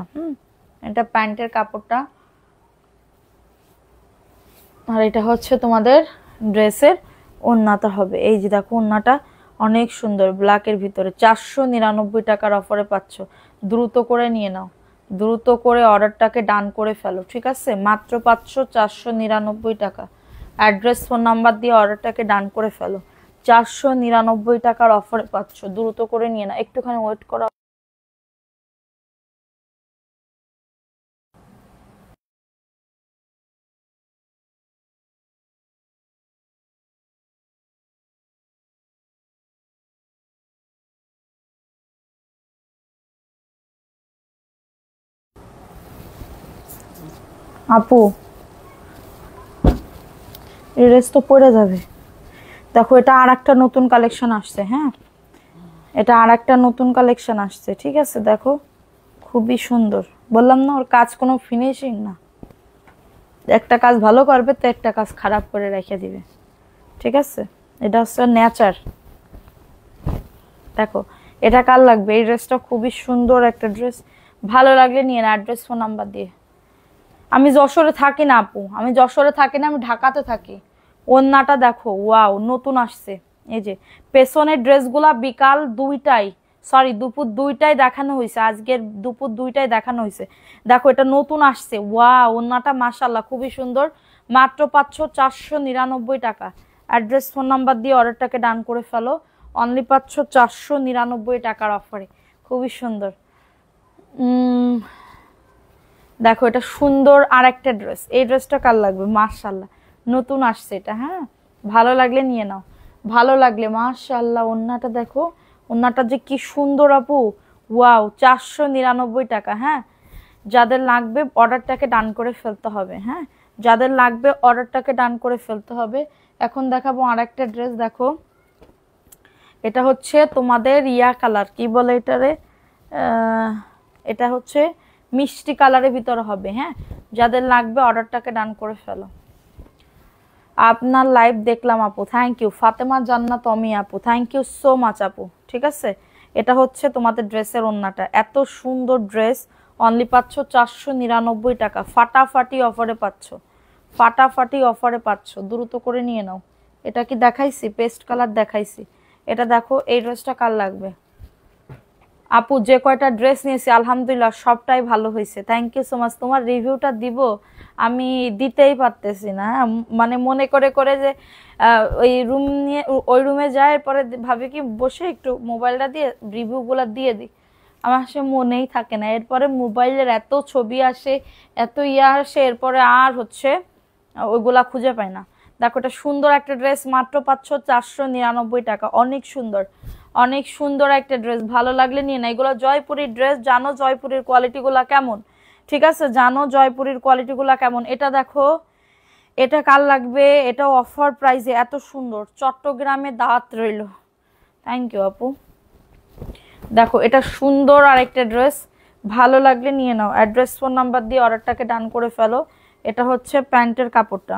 এটা প্যান্টের কাপড়টা। আর এটা হচ্ছে তোমাদের ড্রেসের ওন্নাটা হবে। এই যে দেখো ওন্নাটা অনেক সুন্দর, ব্ল্যাকের ভিতরে 499 টাকার অফারে পাচ্ছ। দ্রুত করে নিয়ে নাও, দ্রুত করে অর্ডারটাকে ডান করে ফেলো, ঠিক আছে? মাত্র পাচ্ছ 499 টাকা। অ্যাড্রেস ফোন নাম্বার দিয়ে অর্ডারটাকে ডান করে ফেলো। 499 টাকার অফারে পাচ্ছ, দ্রুত করে নিয়ে নাও। একটুখানি ওয়েট করো। আপু এই ড্রেস তো পরে যাবে। দেখো এটা আর একটা নতুন কালেকশন আসছে, হ্যাঁ এটা আর একটা নতুন কালেকশন আসছে, ঠিক আছে দেখো খুবই সুন্দর। বললাম না ওর কাজ কোনো ফিনিশিং না, একটা কাজ ভালো করবে তো একটা কাজ খারাপ করে রেখে দিবে, ঠিক আছে। এটা হচ্ছে নেচার। দেখো এটা কার লাগবে, এই ড্রেসটা খুবই সুন্দর একটা ড্রেস, ভালো লাগলে নিয়ে না, অ্যাড্রেস ফোন নাম্বার দিয়ে। আমি যশোরে থাকি না আপু, আমি যশোরে থাকি না, আমি ঢাকাতে থাকি। ওন্নাটা দেখো ওয়াও নতুন আসছে। এই যে পেছনের ড্রেসগুলা বিকাল 2টায়, সরি দুপুর 2টায় দেখানো হয়েছে, আজকের দুপুর 2টায় দেখানো হয়েছে। দেখো এটা নতুন আসছে, ওয়াও ওন্নাটা মাশাআল্লাহ খুবই সুন্দর। মাত্র পাচ্ছ 499 টাকা। অ্যাড্রেস ফোন নাম্বার দিয়ে অর্ডারটাকে ডান করে ফেলো। অনলি পাচ্ছ 499 টাকার অফারে, খুবই সুন্দর। দেখো এটা সুন্দর আর একটা ড্রেস, এই ড্রেসটা কার লাগবে, মাশাআল্লাহ নতুন আসছে এটা, হ্যাঁ ভালো লাগলে নিয়ে নাও, ভালো লাগলে। মাশাআল্লাহ ওন্নাটা দেখো, ওন্নাটা যে কি সুন্দর আপু, ওয়াও 499 টাকা। হ্যাঁ যাদের লাগবে অর্ডারটাকে ডান করে ফেলতে হবে, হ্যাঁ যাদের লাগবে অর্ডারটাকে ডান করে ফেলতে হবে। এখন দেখাবো আর একটা ড্রেস, দেখো এটা হচ্ছে তোমাদের ইয়া কালার, কি বলে এটারে, এটা হচ্ছে মিষ্টি কালারের ভিতরে হবে, হ্যাঁ যাদের লাগবে অর্ডারটাকে ডান করে ফেলো। আপনার লাইভ দেখলাম আপু, থ্যাংক ইউ। ফাতেমা জান্নাত অমি আপু, থ্যাংক ইউ সো মাচ আপু, ঠিক আছে। এটা হচ্ছে তোমাদের ড্রেসের ওন্নাটা, এত সুন্দর ড্রেস, অনলি পাচ্ছ 499 টাকা, ফাটাফাটি অফারে পাচ্ছ, ফাটাফাটি অফারে পাচ্ছ, দ্রুত করে নিয়ে নাও। এটা কি দেখাইছি, পেস্ট কালার দেখাইছি, এটা দেখো এই ড্রেসটা কার লাগবে। আপু যে কয়টা ড্রেস নিয়েছি আলহামদুলিল্লাহ সবটাই ভালো হয়েছে, থ্যাংক ইউ সো মাচ। তোমার রিভিউটা দিব, আমি দিতেই পারতেছি না, হ্যাঁ মানে মনে করে করে যে ওই রুম নিয়ে ওই রুমে যায়, এরপরে ভাবি কি বসে একটু মোবাইলটা দিয়ে রিভিউগুলো দিয়ে দিই, আমার সে মনেই থাকে না, এরপরে মোবাইলের এত ছবি আসে, এত ইয়া আসে, এরপরে আর হচ্ছে ওইগুলা খুঁজে পাই না। দেখো এটা সুন্দর একটা ড্রেস, মাত্র পাচ্ছ 499 টাকা, অনেক সুন্দর, অনেক সুন্দর একটা ড্রেস, ভালো লাগলে নিয়ে না। এগুলো জয়পুরের ড্রেস, জানো জয়পুরের কোয়ালিটিগুলা কেমন, ঠিক আছে জানো জয়পুরের কোয়ালিটিগুলা কেমন। এটা দেখো এটা কার লাগবে, এটা অফার প্রাইসে এত সুন্দর, চট্টগ্রামে দাঁত রইল, থ্যাংক ইউ আপু। দেখো এটা সুন্দর আর একটা ড্রেস, ভালো লাগলে নিয়ে নাও, অ্যাড্রেস ফোন নাম্বার দিয়ে অর্ডারটাকে ডান করে ফেলো। এটা হচ্ছে প্যান্টের কাপড়টা,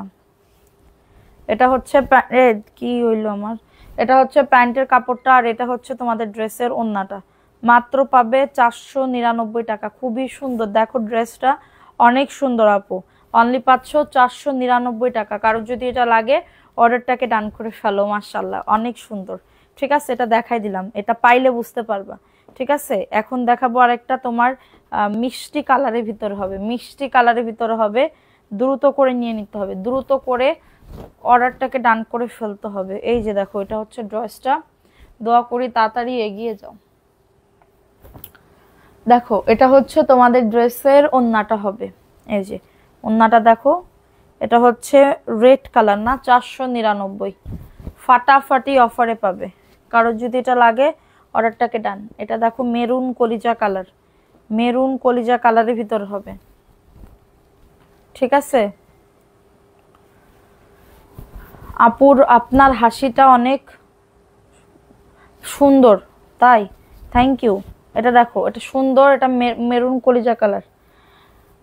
এটা হচ্ছে কি হইলো আমার, এটা হচ্ছে প্যান্টের কাপড়টা, আর এটা হচ্ছে তোমাদের ড্রেসের ওন্নাটা, মাত্র পাবে 499 টাকা, খুবই সুন্দর। দেখো ড্রেসটা অনেক সুন্দর আপু, অনলি পাচ্ছ 499 টাকা। কারোর যদি এটা লাগে অর্ডারটাকে ডান করে ফেলো, মাশাআল্লাহ অনেক সুন্দর, ঠিক আছে এটা দেখাই দিলাম, এটা পাইলে বুঝতে পারবা, ঠিক আছে। এখন দেখাবো আরেকটা তোমার মিষ্টি কালারের ভিতরে হবে, মিষ্টি কালারের ভিতরে হবে, দ্রুত করে নিয়ে নিতে হবে, দ্রুত করে অর্ডারটাকে ডান করে ফেলতে হবে। এই যে দেখো এটা হচ্ছে ড্রেসটা, দোয়া করি তাড়াতাড়ি এগিয়ে যাও। দেখো এটা হচ্ছে তোমাদের ড্রেসের ওন্নাটা হবে, এই যে ওন্নাটা দেখো, এটা হচ্ছে রেড কালার না, 499, ফাটাফাটি অফারে পাবে। কারোর যদি এটা লাগে অর্ডারটাকে ডান। এটা দেখো মেরুন কলিজা কালার, মেরুন কলিজা কালারের ভিতর হবে, ঠিক আছে। আপুর আপনার হাসিটা অনেক সুন্দর, তাই থ্যাংক ইউ। এটা দেখো এটা সুন্দর, এটা মেরুন কলিজা কালার,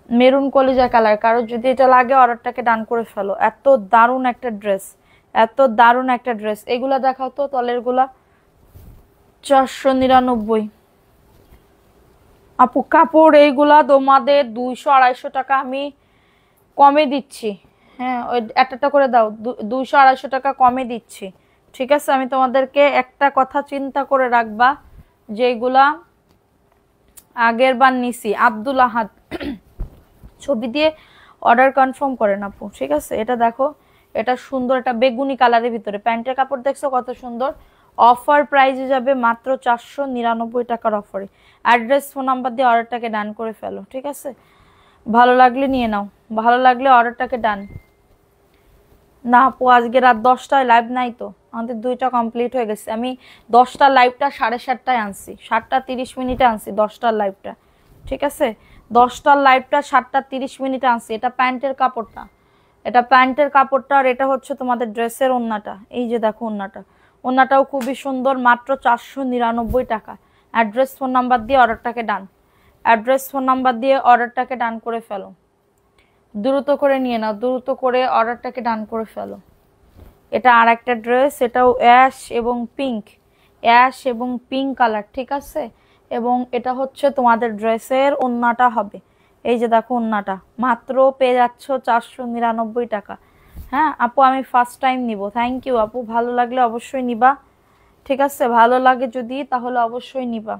মেরুন কলিজা কালার, কারোর যদি এটা লাগে অর্ডারটাকে ডান করে ফেলো। এত দারুণ একটা ড্রেস, এত দারুণ একটা ড্রেস, এগুলা দেখাও তো তলের গুলা। 499 আপু কাপড় এইগুলা তোমাদের 200-250 টাকা আমি কমে দিচ্ছি, হ্যাঁ ওই একটা করে দাও, 200-250 টাকা কমে দিচ্ছি, ঠিক আছে। আমি তোমাদেরকে একটা কথা চিন্তা করে রাখবা, যেগুলা আগের বার নিছি আব্দুল আহাদ ছবি দিয়ে অর্ডার কনফার্ম করেন আপু, ঠিক আছে। এটা দেখো এটা সুন্দর, এটা বেগুনি কালারের ভিতরে, প্যান্টের কাপড় দেখছো কত সুন্দর, অফার প্রাইসে যাবে মাত্র 499 টাকার অফারে। অ্যাড্রেস ফোন নাম্বার দিয়ে অর্ডারটাকে ডান করে ফেলো, ঠিক আছে। ভালো লাগলে নিয়ে নাও, ভালো লাগলে অর্ডারটাকে ডান। না আপু আজকে রাত 10টায় লাইভ নাই তো, আমাদের 2টা কমপ্লিট হয়ে গেছে। আমি 10টার লাইভটা 7:30টায় আনছি, 7টা 30 মিনিটে আনছি 10টার লাইভটা, ঠিক আছে। 10টার লাইভটা 7:30 আনছি। এটা প্যান্টের কাপড়টা, এটা প্যান্টের কাপড়টা, আর এটা হচ্ছে তোমাদের ড্রেসের ওন্নাটা। এই যে দেখো ওন্নাটা, ওন্নাটাও খুবই সুন্দর, মাত্র 499 টাকা। অ্যাড্রেস ফোন নাম্বার দিয়ে অর্ডারটাকে ডান, অ্যাড্রেস ফোন নাম্বার দিয়ে অর্ডারটাকে ডান করে ফেলো, দ্রুত করে নিয়ে নাও, দ্রুত করে অর্ডারটাকে ডান করে ফেলো। এটা আর একটা ড্রেস, এটাও অ্যাশ এবং পিঙ্ক, অ্যাশ এবং পিঙ্ক কালার, ঠিক আছে। এবং এটা হচ্ছে তোমাদের ড্রেসের ওন্নাটা হবে। এই যে দেখো ওন্নাটা, মাত্র পেয়ে যাচ্ছ 499 টাকা। হ্যাঁ আপু, আমি ফার্স্ট টাইম নিব। থ্যাংক ইউ আপু, ভালো লাগলে অবশ্যই নিবা, ঠিক আছে। ভালো লাগে যদি তাহলে অবশ্যই নিবা।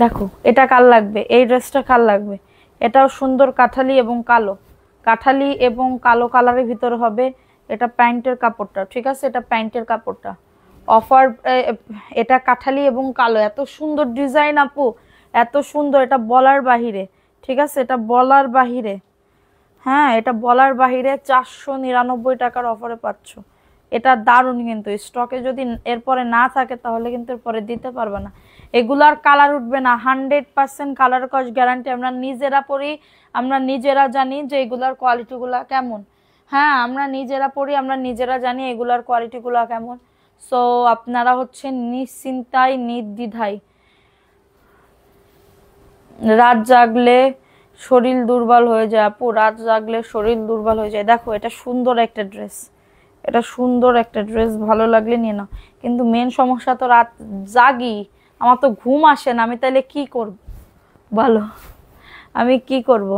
দেখো এটা কার লাগবে, এই ড্রেসটা কার লাগবে? এটাও সুন্দর কাঠালি এবং কালো, কাঠালি এবং কালো কালারের ভিতরে হবে। এটা প্যান্টের কাপড়টা, ঠিক আছে, এটা প্যান্টের কাপড়টা অফার। এটা কাঠালি এবং কালো, এত সুন্দর ডিজাইন আপু, এত সুন্দর, এটা বলার বাহিরে, ঠিক আছে, এটা বলার বাহিরে। হ্যাঁ এটা বলার বাহিরে 499 টাকার অফারে পাচ্ছ। এটা দারুণ, কিন্তু স্টকে যদি এরপরে না থাকে তাহলে কিন্তু এরপরে দিতে পারবে না। এগুলার কালার উঠবে না, 100% কালার কস গ্যারান্টি। আমরা নিজেরা পরি, আমরা নিজেরা জানি যে এগুলার কোয়ালিটিগুলা কেমন। হ্যাঁ আমরা নিজেরা পরি, আমরা নিজেরা জানি এগুলার কোয়ালিটিগুলা কেমন। সো আপনারা হচ্ছে নিশ্চিন্তায় নির্দ্বিধায়, রাত জাগলে শরীর দুর্বল হয়ে যায় আপু, রাত জাগলে শরীর দুর্বল হয়ে যায়। দেখো এটা সুন্দর একটা ড্রেস, এটা সুন্দর একটা ড্রেস, ভালো লাগলে নিয়ে নাও। কিন্তু মেন সমস্যা তো রাত জাগি, আমার তো ঘুম আসে না, আমি তাহলে কি করব বলো, আমি কি করব?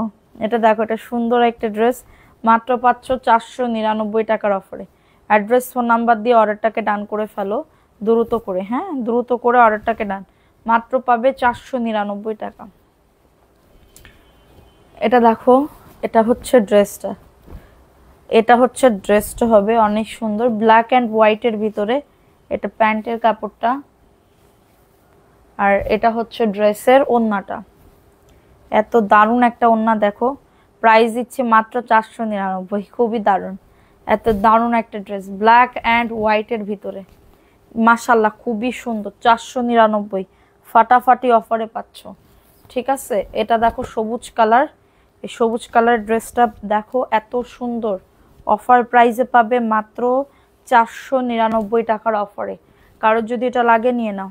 এটা দেখো, এটা সুন্দর একটা ড্রেস, মাত্র পাচ্ছ 499 টাকার অফারে। অ্যাড্রেস ফোন নাম্বার দিয়ে অর্ডারটাকে ডান করে ফেলো দ্রুত করে, হ্যাঁ দ্রুত করে অর্ডারটাকে ডান, মাত্র পাবে 499 টাকা। এটা দেখো, এটা হচ্ছে ড্রেসটা, এটা হচ্ছে ড্রেসটা হবে অনেক সুন্দর, ব্ল্যাক অ্যান্ড হোয়াইটের ভিতরে। এটা প্যান্টের কাপড়টা, আর এটা হচ্ছে ড্রেসের ওড়নাটা। এত দারুণ একটা ওড়না, দেখো প্রাইস দিচ্ছে মাত্র 499, খুবই দারুণ। এত দারুণ একটা ড্রেস ব্ল্যাক অ্যান্ড হোয়াইটের ভিতরে, মাশাল্লাহ খুবই সুন্দর। 499 ফাটাফাটি অফারে পাচ্ছ, ঠিক আছে। এটা দেখো সবুজ কালার, এই সবুজ কালার ড্রেসটা দেখো এত সুন্দর, অফার প্রাইসে পাবে মাত্র 499 টাকার অফারে। কারোর যদি এটা লাগে নিয়ে নাও,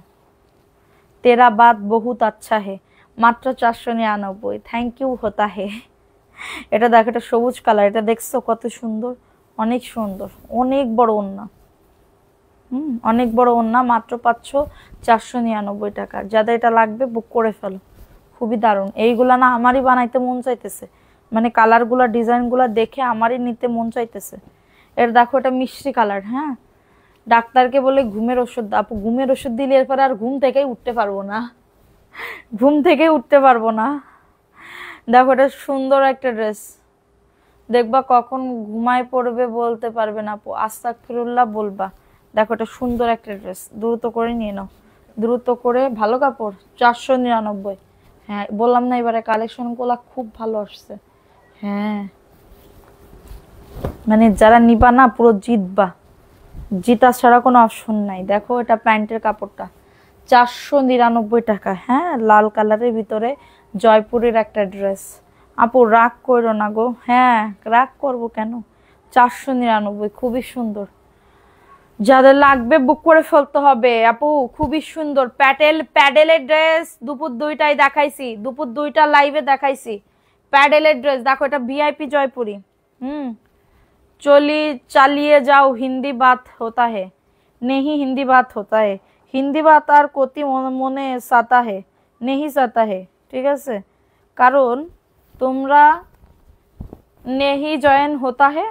তেরা বাত বহুত আচ্ছা হে, মাত্র 499। থ্যাংক ইউ হোতা হে। এটা দেখো, এটা সবুজ কালার, এটা দেখছো কত সুন্দর, অনেক সুন্দর, অনেক বড় ওন্না, অনেক বড় ওন্না, মাত্র পাচ্ছ 499 টাকা। যাদের এটা লাগবে বুক করে ফেলো, খুবই দারুণ। এইগুলা না আমারই বানাইতে মন চাইতেছে, মানে কালারগুলা ডিজাইনগুলা দেখে আমারই নিতে মন চাইতেছে। এর দেখো এটা মিষ্টি কালার, হ্যাঁ ডাক্তারকে বলে ঘুমের ওষুধ, আপু ঘুমের ওষুধ দিলে এরপরে আর ঘুম থেকেই উঠতে পারবো না, ঘুম থেকে উঠতে পারবো না। দেখো এটা সুন্দর একটা ড্রেস, দেখবা কখন ঘুমায় পড়বে বলতে পারবে না আপু, আস্তাগফিরুল্লাহ বলবা। দেখো এটা সুন্দর একটা ড্রেস, দ্রুত করে নিয়ে নাও, দ্রুত করে। ভালো কাপড়, 499। হ্যাঁ বললাম না, এবারে কালেকশন গুলা খুব ভালো আসছে। হ্যাঁ মানে যারা নিবা না পুরো জিতবা, জিতা ছাড়া কোনো অপশন নাই। দেখো এটা প্যান্টের কাপড়টা, 499 টাকা। হ্যাঁ লাল কালারের ভিতরে জয়পুরের একটা ড্রেস। আপু রাগ করো না গো, হ্যাঁ রাগ করবো কেন, 499 খুবই সুন্দর। যাদের লাগবে বুক করে ফেলতে হবে আপু, খুবই সুন্দর। প্যাডেলের ড্রেস দুপুর 2টায় দেখাইছি, দুপুর 2টা লাইভে দেখাইছি প্যাডেলের ড্রেস। দেখো এটা ভিআইপি জয়পুরি। चली चालिए जाओ हिंदी बात होता है, नहीं हिंदी बात होता है, हिंदी बात আর কতি মনে সাতা হে, নেহি সাতা হে, ঠিক আছে। কারণ তোমরা নেহি জয়েন होता है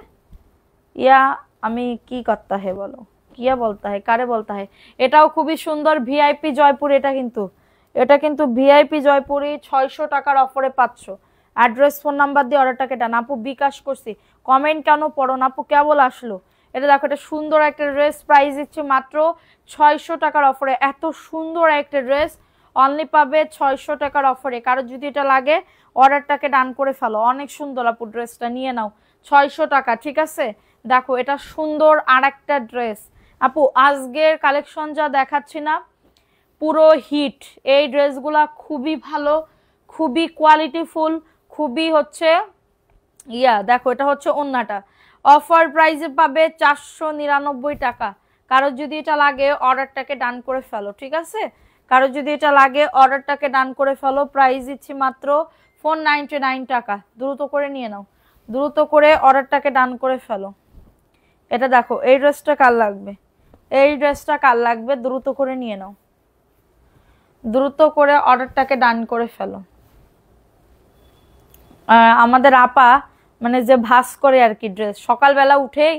ইয়া আমি কি করতা হে বলো, কিয়া বলতা হে, কারে বলতা হে। এটাও খুবই সুন্দর ভিআইপি জয়পুর। এটা কিন্তু ভিআইপি জয়পুরি 600 টাকার অফারে পাচ্ছ। অ্যাড্রেস ফোন নাম্বার দিয়ে অর্ডারটাকে ডান। আপু বিকাশ করছি, কমেন্ট কেন পড়ো না আপু, কেবল আসলো। এটা দেখো, এটা সুন্দর একটা ড্রেস, প্রাইস দিচ্ছে মাত্র 600 টাকার অফারে। এত সুন্দর একটা ড্রেস অনলি পাবে 600 টাকার অফারে। কারো যদি এটা লাগে অর্ডারটাকে ডান করে ফেলো, অনেক সুন্দর আপু ড্রেসটা নিয়ে নাও, 600 টাকা, ঠিক আছে। দেখো এটা সুন্দর আর একটা ড্রেস আপু, আজকের কালেকশন যা দেখাচ্ছি না পুরো হিট। এই ড্রেসগুলা খুবই ভালো, খুবই কোয়ালিটিফুল, খুবই হচ্ছে দেখো এটা হচ্ছে ওন্নাটা, অফার প্রাইসে পাবে 499 টাকা। কারোর যদি এটা লাগে অর্ডারটাকে ডান করে ফেলো, ঠিক আছে? কারোর যদি এটা লাগে অর্ডারটাকে ডান করে ফেলো। প্রাইস দিচ্ছি মাত্র 499 টাকা। দ্রুত করে নিয়ে নাও, দ্রুত করে অর্ডারটাকে ডান করে ফেলো। এটা দেখো, এই ড্রেসটা কার লাগবে, এই ড্রেসটা কার লাগবে, দ্রুত করে নিয়ে নাও, দ্রুত করে অর্ডারটাকে ডান করে ফেলো। আমাদের আপা মানে যে ভাস করে আর কি ড্রেস, সকালবেলা উঠেই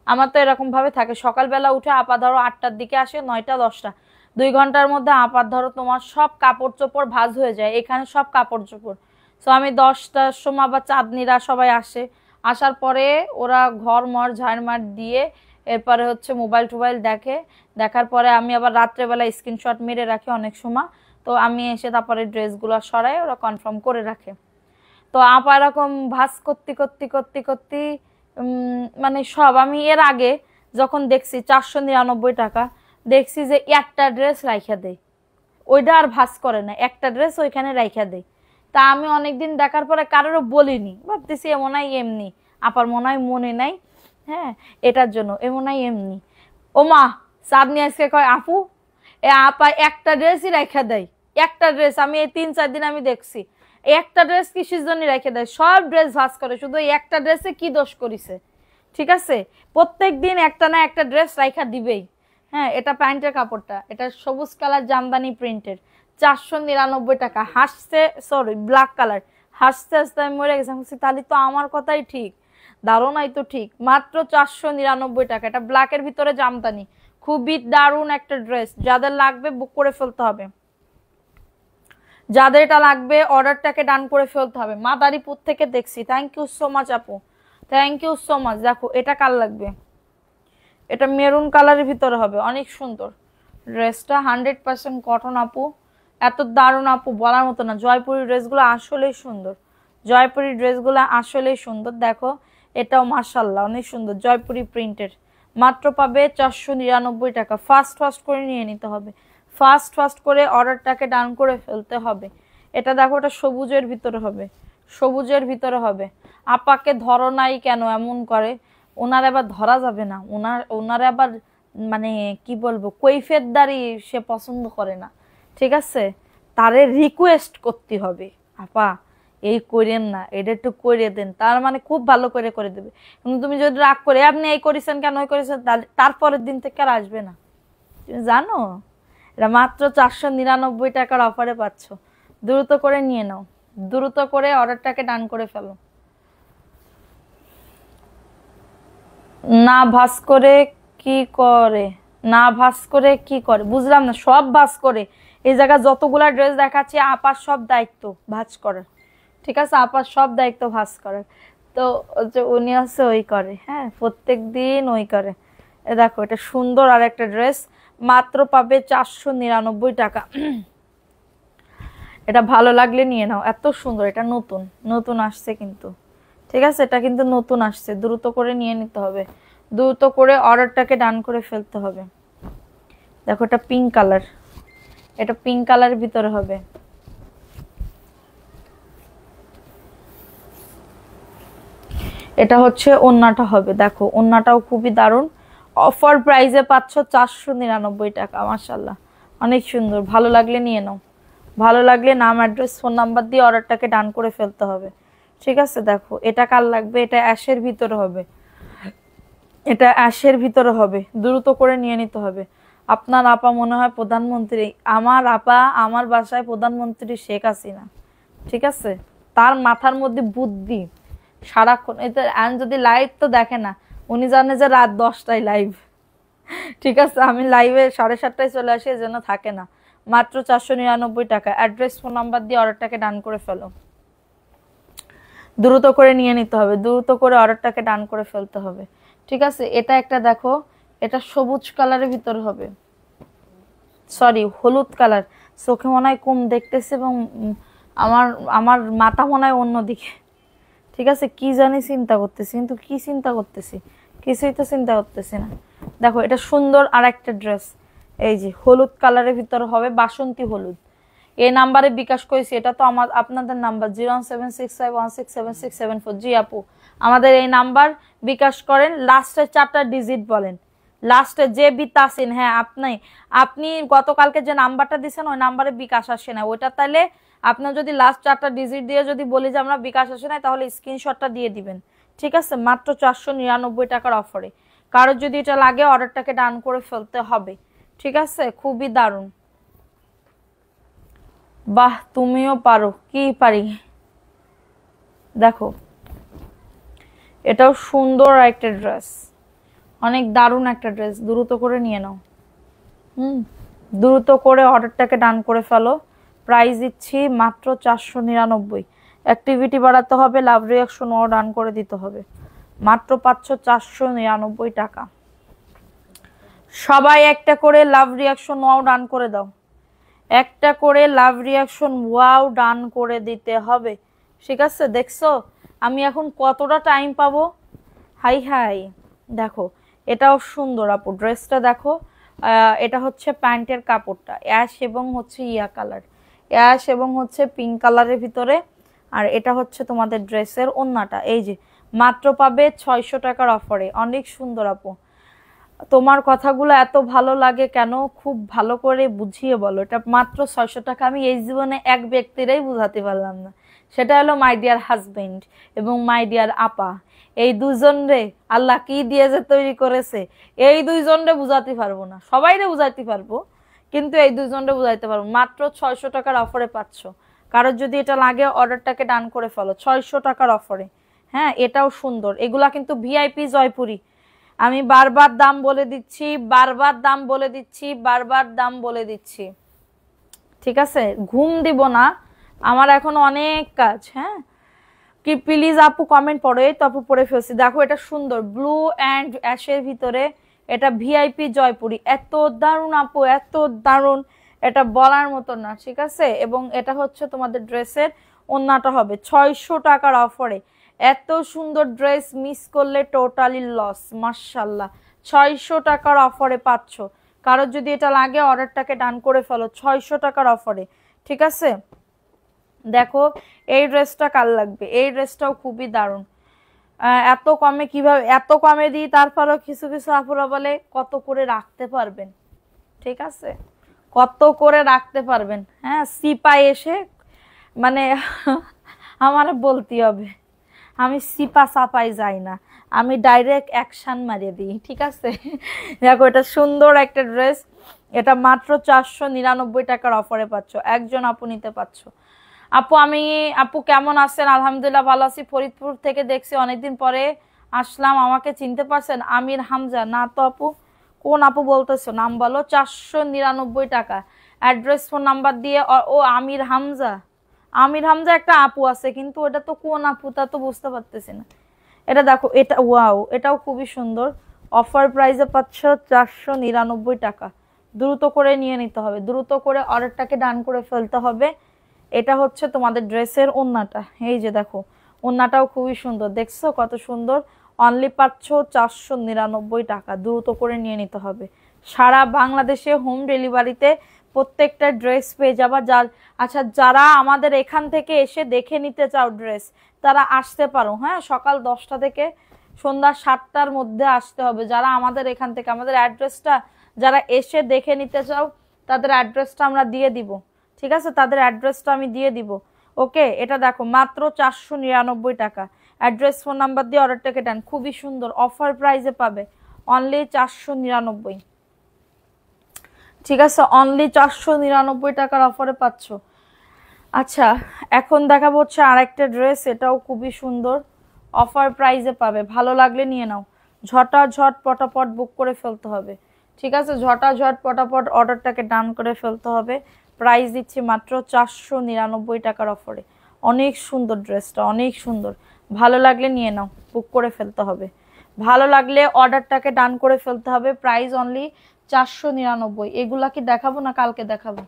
আমার তো এরকম ভাবে থাকে, সকালবেলা উঠে আপা ধরো 8টার দিকে আসে, 9টা 10টা, 2 ঘন্টার মধ্যে আপার ধরো তোমার সব কাপড় চোপড় ভাঁজ হয়ে যায়, এখানে সব কাপড় চোপড়। সো আমি 10টার সময় বা চাঁদনিরা সবাই আসে, আসার পরে ওরা ঘর মর ঝাড়মার দিয়ে এরপরে হচ্ছে মোবাইল টোবাইল দেখে, দেখার পরে আমি আবার রাত্রেবেলা স্ক্রিনশট মেরে রাখি অনেক সময়। তো আমি এসে তারপরে ড্রেসগুলো সরাই, ওরা কনফার্ম করে রাখে। তো আপা এরকম ভাস করতে করতে করতে করতে মানে সব আমি এর আগে যখন দেখছি 499 টাকা, দেখছি যে একটা ড্রেস রাইখা দেয়, ওইটা আর ভাস করে না, একটা ড্রেস ওইখানে রাইখা দেয়। তা আমি অনেকদিন দেখার পরে কারোরও বলিনি, ভাবতেছি এমন হয় এমনি, আপার মনে হয় মনে নাই, হ্যাঁ এটার জন্য এমন হয় এমনি। ও মা, চাঁদনি আজকে কয় আপু এ আপা একটা ড্রেসই রাইখা দেয়, একটা ড্রেস, আমি এই 3-4 দিন আমি দেখছি একটা ড্রেস কিসের জন্য রেখে দেয়, সব ড্রেস ভাঁজ করে, শুধু একটা ড্রেসে কি দোষ করিছে? ঠিক আছে, প্রত্যেক দিন একটা না একটা ড্রেস রাইখা দিবেই। হ্যাঁ, এটা প্যান্টের কাপড়টা, এটা সবুজ কালার জামদানি প্রিন্টের, 499 টাকা। হাসছে, সরি ব্ল্যাক কালার, হাসতে হাসতে আমি মরে গেছি। আমি বলছি তাহলে তো আমার কথাই ঠিক, ধারণাই তো ঠিক, মাত্র 499 টাকা। এটা ব্ল্যাকের ভিতরে জামদানি, খুবই দারুণ একটা ড্রেস। যাদের লাগবে বুক করে ফেলতে হবে, যাদের এটা লাগবে অর্ডারটাকে ডান করে ফেলতে হবে। মাদারীপুর থেকে দেখছি, থ্যাংক ইউ সো মাচ আপু, থ্যাংক ইউ সো মাচ। দেখো এটা কার লাগবে, এটা মেরুন কালারের ভিতরে হবে, অনেক সুন্দর ড্রেসটা, 100% কটন আপু, এত দারুণ আপু বলার মতো না। জয়পুরি ড্রেসগুলো আসলেই সুন্দর, জয়পুরি ড্রেসগুলো আসলেই সুন্দর। দেখো এটাও মাশাল্লাহ অনেক সুন্দর, জয়পুরি প্রিন্টের, মাত্র পাবে 499 টাকা। ফাস্ট ফাস্ট করে নিয়ে নিতে হবে, ফাস্ট ফাস্ট করে অর্ডারটাকে ডান করে ফেলতে হবে। এটা দেখো, এটা সবুজের ভিতরে হবে, সবুজের ভিতরে হবে। আপাকে ধরো নাই কেন এমন করে, ওনার আবার ধরা যাবে না, ওনার আবার মানে কি বলবো, কৈফিয়তদারি সে পছন্দ করে না, ঠিক আছে? তারে রিকোয়েস্ট করতে হবে, আপা এই করেন না, এটা একটু করে দেন, তার মানে খুব ভালো করে করে দেবে। কিন্তু তুমি যদি রাগ করে আপনি এই করেছেন কেন, ওই করেছেন, তারপরের দিন থেকে আর আসবে না। তুমি জানো এটা মাত্র 499 টাকার অফারে পাচ্ছ, দ্রুত করে নিয়ে নাও, দ্রুত করে অর্ডারটাকে ডান করে ফেলো। না ভাস করে কি করে, না ভাস করে কি করে বুঝলাম না, সব ভাস করে। এই জায়গায় যতগুলা ড্রেস দেখাচ্ছি আপার সব দায়িত্ব ভাঁজ করার, ঠিক আছে? আপার সব দায়িত্ব ভাঁজ করার। তো উনি আছে ওই করে, হ্যাঁ প্রত্যেক দিন ওই করে। দেখো এটা সুন্দর আর একটা ড্রেস, মাত্র পাবে 499 টাকা। এটা ভালো লাগলে নিয়ে নাও, এত সুন্দর। এটা নতুন নতুন আসছে কিন্তু, ঠিক আছে? এটা কিন্তু নতুন আসছে, দ্রুত করে নিয়ে নিতে হবে, দ্রুত করে অর্ডারটাকে ডান করে ফেলতে হবে। দেখো এটা পিঙ্ক কালার, এটা পিঙ্ক কালারের ভিতরে হবে। এটা হচ্ছে ওন্নাটা হবে, দেখো ওন্নাটাও খুবই দারুণ, অফার প্রাইসে পাচ্ছ 499 টাকা। মাশাআল্লাহ অনেক সুন্দর, ভালো লাগলে নিয়ে নাও, ভালো লাগলে নাম অ্যাড্রেস ফোন নাম্বার দিয়ে অর্ডারটাকে ডান করে ফেলতে হবে, ঠিক আছে? দেখো এটা কার লাগবে, এটা অ্যাশের ভিতরে হবে, এটা অ্যাশের ভিতরে হবে, দ্রুত করে নিয়ে নিতে হবে। আপনার আপা মনে হয় প্রধানমন্ত্রী, আমার আপা আমার বাসায় প্রধানমন্ত্রী শেখ হাসিনা, ঠিক আছে? তার মাথার মধ্যে বুদ্ধি সারাক্ষণ। এটা যদি লাইভ তো দেখে না, উনি জানে যে রাত 10টায় লাইভ, ঠিক আছে? আমি লাইভে 7:30টায় চলে আসি, এজন্য থাকে না। মাত্র 499 টাকা। অ্যাড্রেস ফোন নাম্বার দিয়ে অর্ডারটাকে ডান করে ফেলো, দ্রুত করে নিয়ে নিতে হবে, দ্রুত করে অর্ডারটাকে ডান করে ফেলতে হবে, ঠিক আছে? এটা একটা দেখো, এটা সবুজ কালারের ভিতরে হবে, সরি হলুদ কালার, চোখে মনে হয় কম দেখতেছে এবং আমার আমার মাথা মনে হয় অন্যদিকে, ঠিক আছে? কি জানি চিন্তা করতেছি, কিন্তু কি চিন্তা করতেছি, কিছুই তো চিন্তা করতেছি না। দেখো এটা সুন্দর আর একটা ড্রেস, এই যে হলুদ কালারের ভিতরে হবে, বাসন্তী হলুদ। এই নাম্বারে বিকাশ করেছি, এটা তো আমার আপনাদের নাম্বার 07651676774। জি আপু, আমাদের এই নাম্বার বিকাশ করেন, লাস্টের 4টা ডিজিট বলেন, লাস্টে যে বি তাসিন। হ্যাঁ, আপনি গতকালকে যে নাম্বারটা দিয়েছেন ওই নাম্বারে বিকাশ আসে না, ওইটা তাহলে আপনার যদি লাস্ট 4টা ডিজিট দিয়ে যদি বলি যে আমরা বিকাশ আসে না, তাহলে স্ক্রিনশটটা দিয়ে দিবেন। ঠিক আছে, মাত্র 499 টাকার অফারে। কারোর যদি এটা লাগে অর্ডারটাকে ডান করে ফেলতে হবে। ঠিক আছে, খুবই দারুণ। বাহ, তুমিও পারো। কি পারি দেখো, এটাও সুন্দর একটা ড্রেস, অনেক দারুণ একটা ড্রেস। দ্রুত করে নিয়ে নাও, দ্রুত করে অর্ডারটাকে ডান করে ফেলো। প্রাইস দিচ্ছি মাত্র 499। অ্যাক্টিভিটি বাড়াতে হবে, লাভ রিয়াকশন ও ডান করে দিতে হবে। মাত্র পাচ্ছ 499 টাকা। সবাই একটা করে লাভ রিয়াকশন ওয়াও ডান করে দাও, একটা করে লাভ রিয়াকশন ওয়াও ডান করে দিতে হবে। ঠিক আছে, দেখছো আমি এখন কতটা টাইম পাবো। হাই হাই, দেখো এটাও সুন্দর আপু, ড্রেসটা দেখো। এটা হচ্ছে প্যান্টের কাপড়টা অ্যাশ এবং হচ্ছে ইয়া কালার, অ্যাশ এবং হচ্ছে পিঙ্ক কালারের ভিতরে। আর এটা হচ্ছে তোমাদের ড্রেসের ওড়নাটা। এই যে মাত্র পাবে 600 টাকার অফারে। অনেক সুন্দর আপু, তোমার কথাগুলো এত ভালো লাগে কেন, খুব ভালো করে বুঝিয়ে বলো। এটা মাত্র 600 টাকা। আমি এই জীবনে এক ব্যক্তিরাই বুঝাতে পারলাম না, সেটা হলো মাই ডিয়ার হাজবেন্ড এবং মাই ডিয়ার আপা। এই দুজন রে আল্লাহ কি দিয়ে যে তৈরি করেছে, এই দুইজন রে বুঝাতে পারবো না, সবাই রে বুঝাইতে পারবো কিন্তু এই দুইজন রে বুঝাইতে পারবো। মাত্র 600 টাকার অফারে পাচ্ছ। কারোর যদি এটা লাগে অর্ডারটাকে ডান করে ফেলো, 600 টাকার অফারে। হ্যাঁ, এটাও সুন্দর। এগুলা কিন্তু ভিআইপি জয়পুরি। আমি বারবার দাম বলে দিচ্ছি, বারবার দাম বলে দিচ্ছি, বারবার দাম বলে দিচ্ছি। ঠিক আছে, ঘুম দিব না, আমার এখন অনেক কাজ। হ্যাঁ, কি প্লিজ আপু কমেন্ট পড়ো। এই তো আপু পড়ে ফেলছি। দেখো এটা সুন্দর, ব্লু অ্যান্ড অ্যাশের ভিতরে। এটা ভিআইপি জয়পুরি, এত দারুণ আপু, এত দারুণ, এটা বলার মতো না। ঠিক আছে, এবং এটা হচ্ছে তোমাদের ড্রেসের ওড়নাটা হবে 600 টাকার অফারে। এত সুন্দর ড্রেস মিস করলে টোটালি লস। মাশাল্লাহ, 600 টাকার অফারে পাচ্ছ। কারোর যদি এটা লাগে অর্ডারটাকে ডান করে ফেলো, 600 টাকার অফারে। ঠিক আছে, দেখো এই ড্রেসটা কার লাগবে, এই ড্রেসটাও খুবই দারুণ। এত কমে কিভাবে, এত কমে দিই, তারপরও কিছু কিছু আপুরা বলে কত করে রাখতে পারবেন। ঠিক আছে, কত করে রাখতে পারবেন। হ্যাঁ, সিপাই এসে মানে আমার বলতে হবে, আমি সিপা সাপাই যাই না, আমি ডাইরেক্ট অ্যাকশন মারিয়ে দিই। ঠিক আছে, দেখো এটা সুন্দর একটা ড্রেস। এটা মাত্র 499 টাকার অফারে পাচ্ছ, একজন আপু নিতে পারছ। আপু কেমন আছেন? আলহামদুলিল্লাহ ভালো আছি। ফরিদপুর থেকে দেখছি, অনেকদিন পরে আসলাম। আমাকে চিনতে পারছেন? আমির হামজা না তো আপু? কোন আপু বলতেছো, নাম বলো। 499 টাকা, অ্যাড্রেস ফোন নাম্বার দিয়ে। ও আমির হামজা, আমির হামজা একটা আপু আছে, কিন্তু ওটা তো কোন আপু তা তো বুঝতে পারতেছি না। এটা দেখো, এটা ওয়াও, এটাও খুবই সুন্দর। অফার প্রাইসে পাচ্ছ 499 টাকা। দ্রুত করে নিয়ে নিতে হবে, দ্রুত করে অর্ডারটাকে ডান করে ফেলতে হবে। এটা হচ্ছে তোমাদের ড্রেসের ওড়নাটা। এই যে দেখো, ওড়নাটাও খুবই সুন্দর, দেখছো কত সুন্দর। অনলি পাচ্ছ 499 টাকা। দ্রুত করে নিয়ে নিতে হবে। সারা বাংলাদেশে হোম ডেলিভারিতে প্রত্যেকটা ড্রেস পেয়ে যাবা। আচ্ছা, যারা আমাদের এখান থেকে এসে দেখে নিতে চাও ড্রেস, তারা আসতে পারো। হ্যাঁ, সকাল 10টা থেকে সন্ধ্যা 7টার মধ্যে আসতে হবে। যারা আমাদের এখান থেকে, আমাদের অ্যাড্রেসটা যারা এসে দেখে নিতে চাও তাদের অ্যাড্রেসটা আমরা দিয়ে দিব। ঠিক আছে, তাদের অ্যাড্রেসটা আমি দিয়ে দিব। ওকে, এটা দেখো মাত্র 499 টাকা। অ্যাড্রেস ফোন নাম্বার দিয়ে অর্ডারটাকে দেন, খুবই সুন্দর। অফার প্রাইসে পাবে অনলি 499। ঠিক আছে, অনলি 499 টাকার অফারে পাচ্ছ। আচ্ছা, এখন দেখাবো হচ্ছে আরেকটা ড্রেস, এটাও খুবই সুন্দর। অফার প্রাইসে পাবে, ভালো লাগলে নিয়ে নাও। ঝটাঝট পটাপট বুক করে ফেলতে হবে। ঠিক আছে, ঝটাঝট পটাপট অর্ডারটাকে ডান করে ফেলতে হবে। প্রাইস দিচ্ছি মাত্র 499 টাকার অফারে। অনেক সুন্দর ড্রেসটা, অনেক সুন্দর। ভালো লাগলে নিয়ে নাও, বুক করে ফেলতে হবে। ভালো লাগলে অর্ডারটাকে ডান করে ফেলতে হবে। Price only 499। এগুলা কি দেখাবো না কালকে দেখাবো?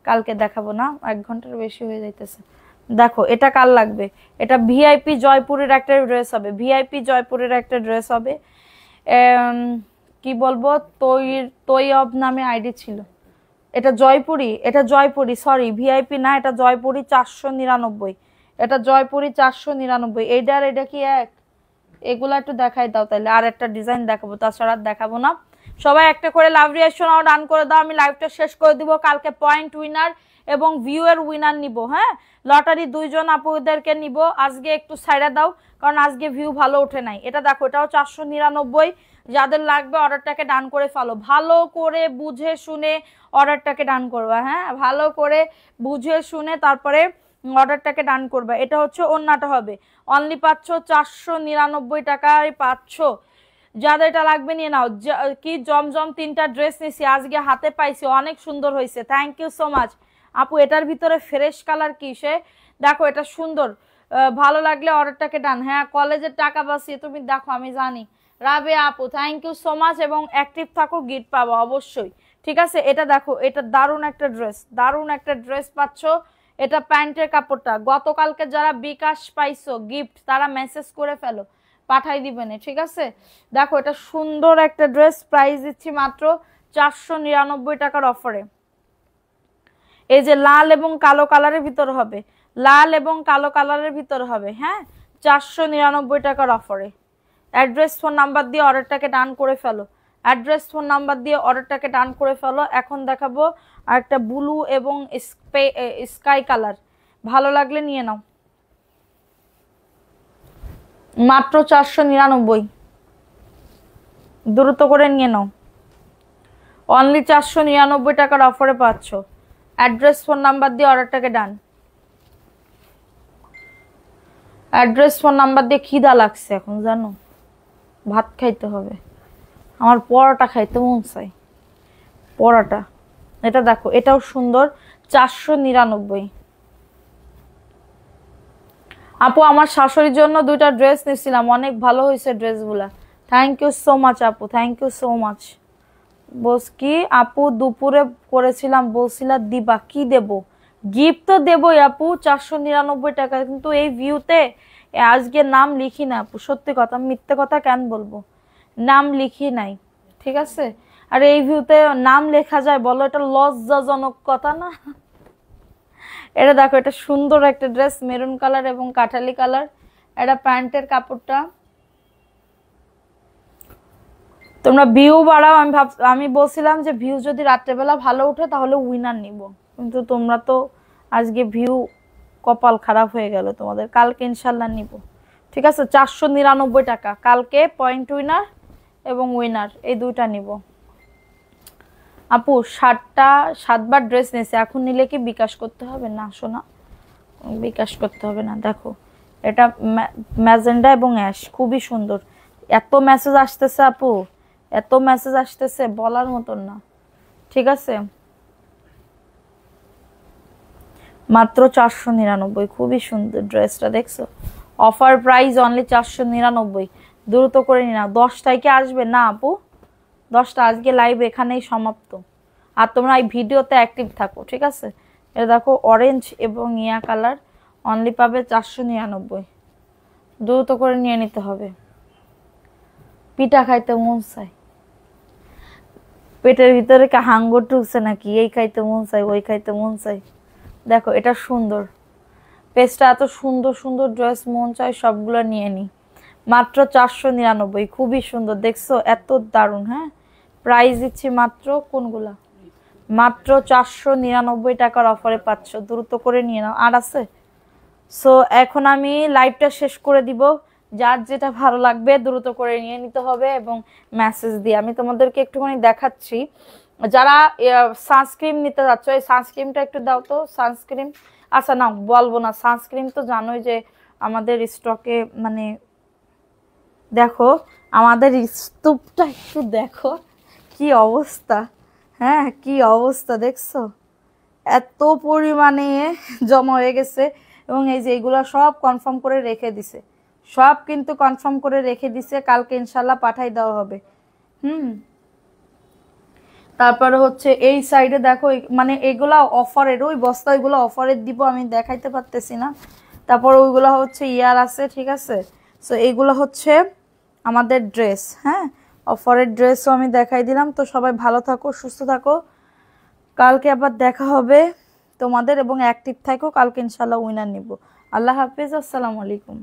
কালকে দেখাবো না, 1 ঘন্টার বেশি হয়ে যাইতেছে। দেখো এটা কার লাগবে, এটা ভিআইপি জয়পুরের একটা ড্রেস হবে, ভিআইপি জয়পুরের একটা ড্রেস হবে। কি বলবো, তৈয়ব নামে আইডি ছিল। এটা জয়পুরি, সরি ভিআইপি না, এটা জয়পুরি 499, এটা জয়পুরি 499। এটা কি এক? এগুলা একটু দেখাই দাও তাহলে, আর একটা ডিজাইন দেখাবো, তাছাড়া দেখাবো না। সবাই একটা করে লাভ রিঅ্যাকশন আর ডান করে দাও, আমি লাইভটা শেষ করে দিব। কালকে পয়েন্ট উইনার এবং ভিউ এর উইনার নিব। হ্যাঁ, লটারি 2 জন আপুদেরকে নিব। আজকে একটু ছাইড়া দাও, কারণ আজকে ভিউ ভালো ওঠে নাই। এটা দেখো, এটাও 499। যাদের লাগবে অর্ডারটাকে ডান করে ফেলো, ভালো করে বুঝে শুনে অর্ডারটাকে ডান করবা। হ্যাঁ, ভালো করে বুঝে শুনে তারপরে অর্ডারটাকে ডান করবা। এটা হচ্ছে ওন্নাটা হবে, অনলি পাচ্ছ 499 টাকায় পাচ্ছ। যাদের এটা লাগবে নিয়ে নাও। কি জমজম 3টা ড্রেস নিছি আজকে হাতে পাইছি, অনেক সুন্দর হয়েছে, থ্যাংক ইউ সো মাচ আপু। এটার ভিতরে ফ্রেশ কালার কি সে দেখো, এটা সুন্দর, ভালো লাগলে অর্ডারটাকে ডান। হ্যাঁ, কলেজের টাকা বাঁচিয়ে তুমি দেখো, আমি জানি। রাবে আপু থ্যাংক ইউ সো মাচ, এবং অ্যাক্টিভ থাকো, গিফট পাবো অবশ্যই। ঠিক আছে, এটা দেখো, এটা দারুণ একটা ড্রেস পাচ্ছ। এটা প্যান্টের কাপড়টা, গতকালকে যারা বিকাশ পাইছো গিফট তারা মেসেজ করে ফেলো, পাঠাই দিবেন। ঠিক আছে, দেখো এটা সুন্দর একটা ড্রেস, প্রাইস দিচ্ছি মাত্র 499 টাকার অফারে। এই যে লাল এবং কালো কালারের ভিতর হবে, হ্যাঁ, 499 টাকার অফারে। অ্যাড্রেস ফোন নাম্বার দিয়ে অর্ডারটাকে ডান করে ফেলো, এখন দেখাবো আরেকটা ব্লু এবং স্কাই কালার, ভালো লাগলে নিয়ে নাও, মাত্র 499, দ্রুত করে নিয়ে নাও, অনলি 499 টাকার অফারে পাচ্ছ। অ্যাড্রেস ফোন নাম্বার দিয়ে অর্ডারটাকে ডান। খিদা লাগছে এখন, জানো, ভাত খাইতে হবে, আমার পরোটা খাইতে মন চাই, পরোটা। এটা দেখো, এটাও সুন্দর, 499। আপু আমার শাশুড়ির জন্য 2টা ড্রেস নিয়েছিলাম, অনেক ভালো হয়েছে ড্রেসগুলা, থ্যাংক ইউ সো মাচ আপু, থ্যাংক ইউ সো মাচ। বস কি আপু দুপুরে করেছিলাম, বলছিলা দিবা, কি দেব? গিফট তো দেবই আপু, 499 টাকা। কিন্তু এই ভিউতে আজকে নাম লিখি না আপু, সত্যি কথা, মিথ্যে কথা কেন বলবো, নাম লিখি নাই। ঠিক আছে, আর এই ভিউতে নাম লেখা যায় বলো, এটা লজ্জাজনক কথা না? এটা দেখো, এটা সুন্দর একটা ড্রেস, মেরুন কালার এবং কাঠালি কালার। এটা প্যান্টের কাপড়টা, তোমরা ভিউ বাড়াও। আমি বলছিলাম যে ভিউ যদি রাত্রেবেলা ভালো উঠে তাহলে উইনার নিব, কিন্তু তোমরা তো আজকে ভিউ কপাল খারাপ হয়ে গেল তোমাদের, কালকে ইনশাল্লাহ নিব। ঠিক আছে, 499 টাকা, কালকে পয়েন্ট উইনার এবং উইনার এই 2টা নিব। আপু 7বার ড্রেস নিয়েছে, এখন নিলে কি বিকাশ করতে হবে? না শোনা, বিকাশ করতে হবে না। দেখো এটা ম্যাজেন্ডা এবং অ্যাশ, খুবই সুন্দর। এত মেসেজ আসতেছে আপু, এত মেসেজ আসতেছে বলার মতন না। ঠিক আছে, মাত্র 499, খুবই সুন্দর ড্রেসটা, দেখছো? অফার প্রাইস অনলি 499, দ্রুত করে নিন। 10টায় কি আসবে? না আপু, 10টা আজকে লাইভ এখানেই সমাপ্ত। আর তোমরা এই ভিডিওতে অ্যাক্টিভ থাকো। ঠিক আছে, এটা দেখো অরেঞ্জ এবং ইয়া কালার, অনলি পাবে 499, দ্রুত করে নিয়ে নিতে হবে। পিঠা খাইতে মন চাই, পেটের ভিতরে কি হাঙ্গর ঢুকছে নাকি? এই খাইতে মন চাই, ওই খাইতে মন চাই। দেখো এটা সুন্দর, পেজটা এত সুন্দর সুন্দর ড্রেস, মন চাই সবগুলো নিয়ে নি। মাত্র 499, খুবই সুন্দর, দেখছো এত দারুণ। হ্যাঁ, প্রাইস দিচ্ছি মাত্র, কোনগুলা? মাত্র 499 টাকার অফারে পাচ্ছ, দ্রুত করে নিয়ে নাও। আর আছে, সো এখন আমি লাইভটা শেষ করে দিব। যার যেটা ভালো লাগবে দ্রুত করে নিয়ে নিতে হবে এবং মেসেজ দিয়ে। আমি তোমাদেরকে একটুখানি দেখাচ্ছি, যারা সানস্ক্রিন নিতে যাচ্ছ, এই সানস্ক্রিনটা একটু দাও তো। সানস্ক্রিন, আচ্ছা না বলবো না, সানস্ক্রিন তো জানোই যে আমাদের স্টকে, মানে দেখো আমাদের স্তূপটা একটু দেখো কি অবস্থা। হ্যাঁ, কি অবস্থা দেখছো, এত পরিমাণে জমা হয়ে গেছে। এবং এই যে এগুলো সব কনফার্ম করে রেখে দিছে, সব কিন্তু কনফার্ম করে রেখে দিছে, কালকে ইনশাল্লাহ পাঠাই দেওয়া হবে। তারপরে হচ্ছে এই সাইডে দেখো, মানে এগুলা অফারের, ওই বস্তা ওইগুলো অফারের দিব, আমি দেখাইতে পারতেছি না। তারপর ওইগুলো হচ্ছে ইয়ার আছে। ঠিক আছে, সো এইগুলো হচ্ছে আমাদের ড্রেস। হ্যাঁ, অফারের ড্রেসও আমি দেখাই দিলাম। তো সবাই ভালো থাকো, সুস্থ থাকো, কালকে আবার দেখা হবে তোমাদের, এবং অ্যাক্টিভ থাকো, কালকে ইনশাল্লাহ উইনার নিব। আল্লাহ হাফিজ, আসসালামু আলাইকুম।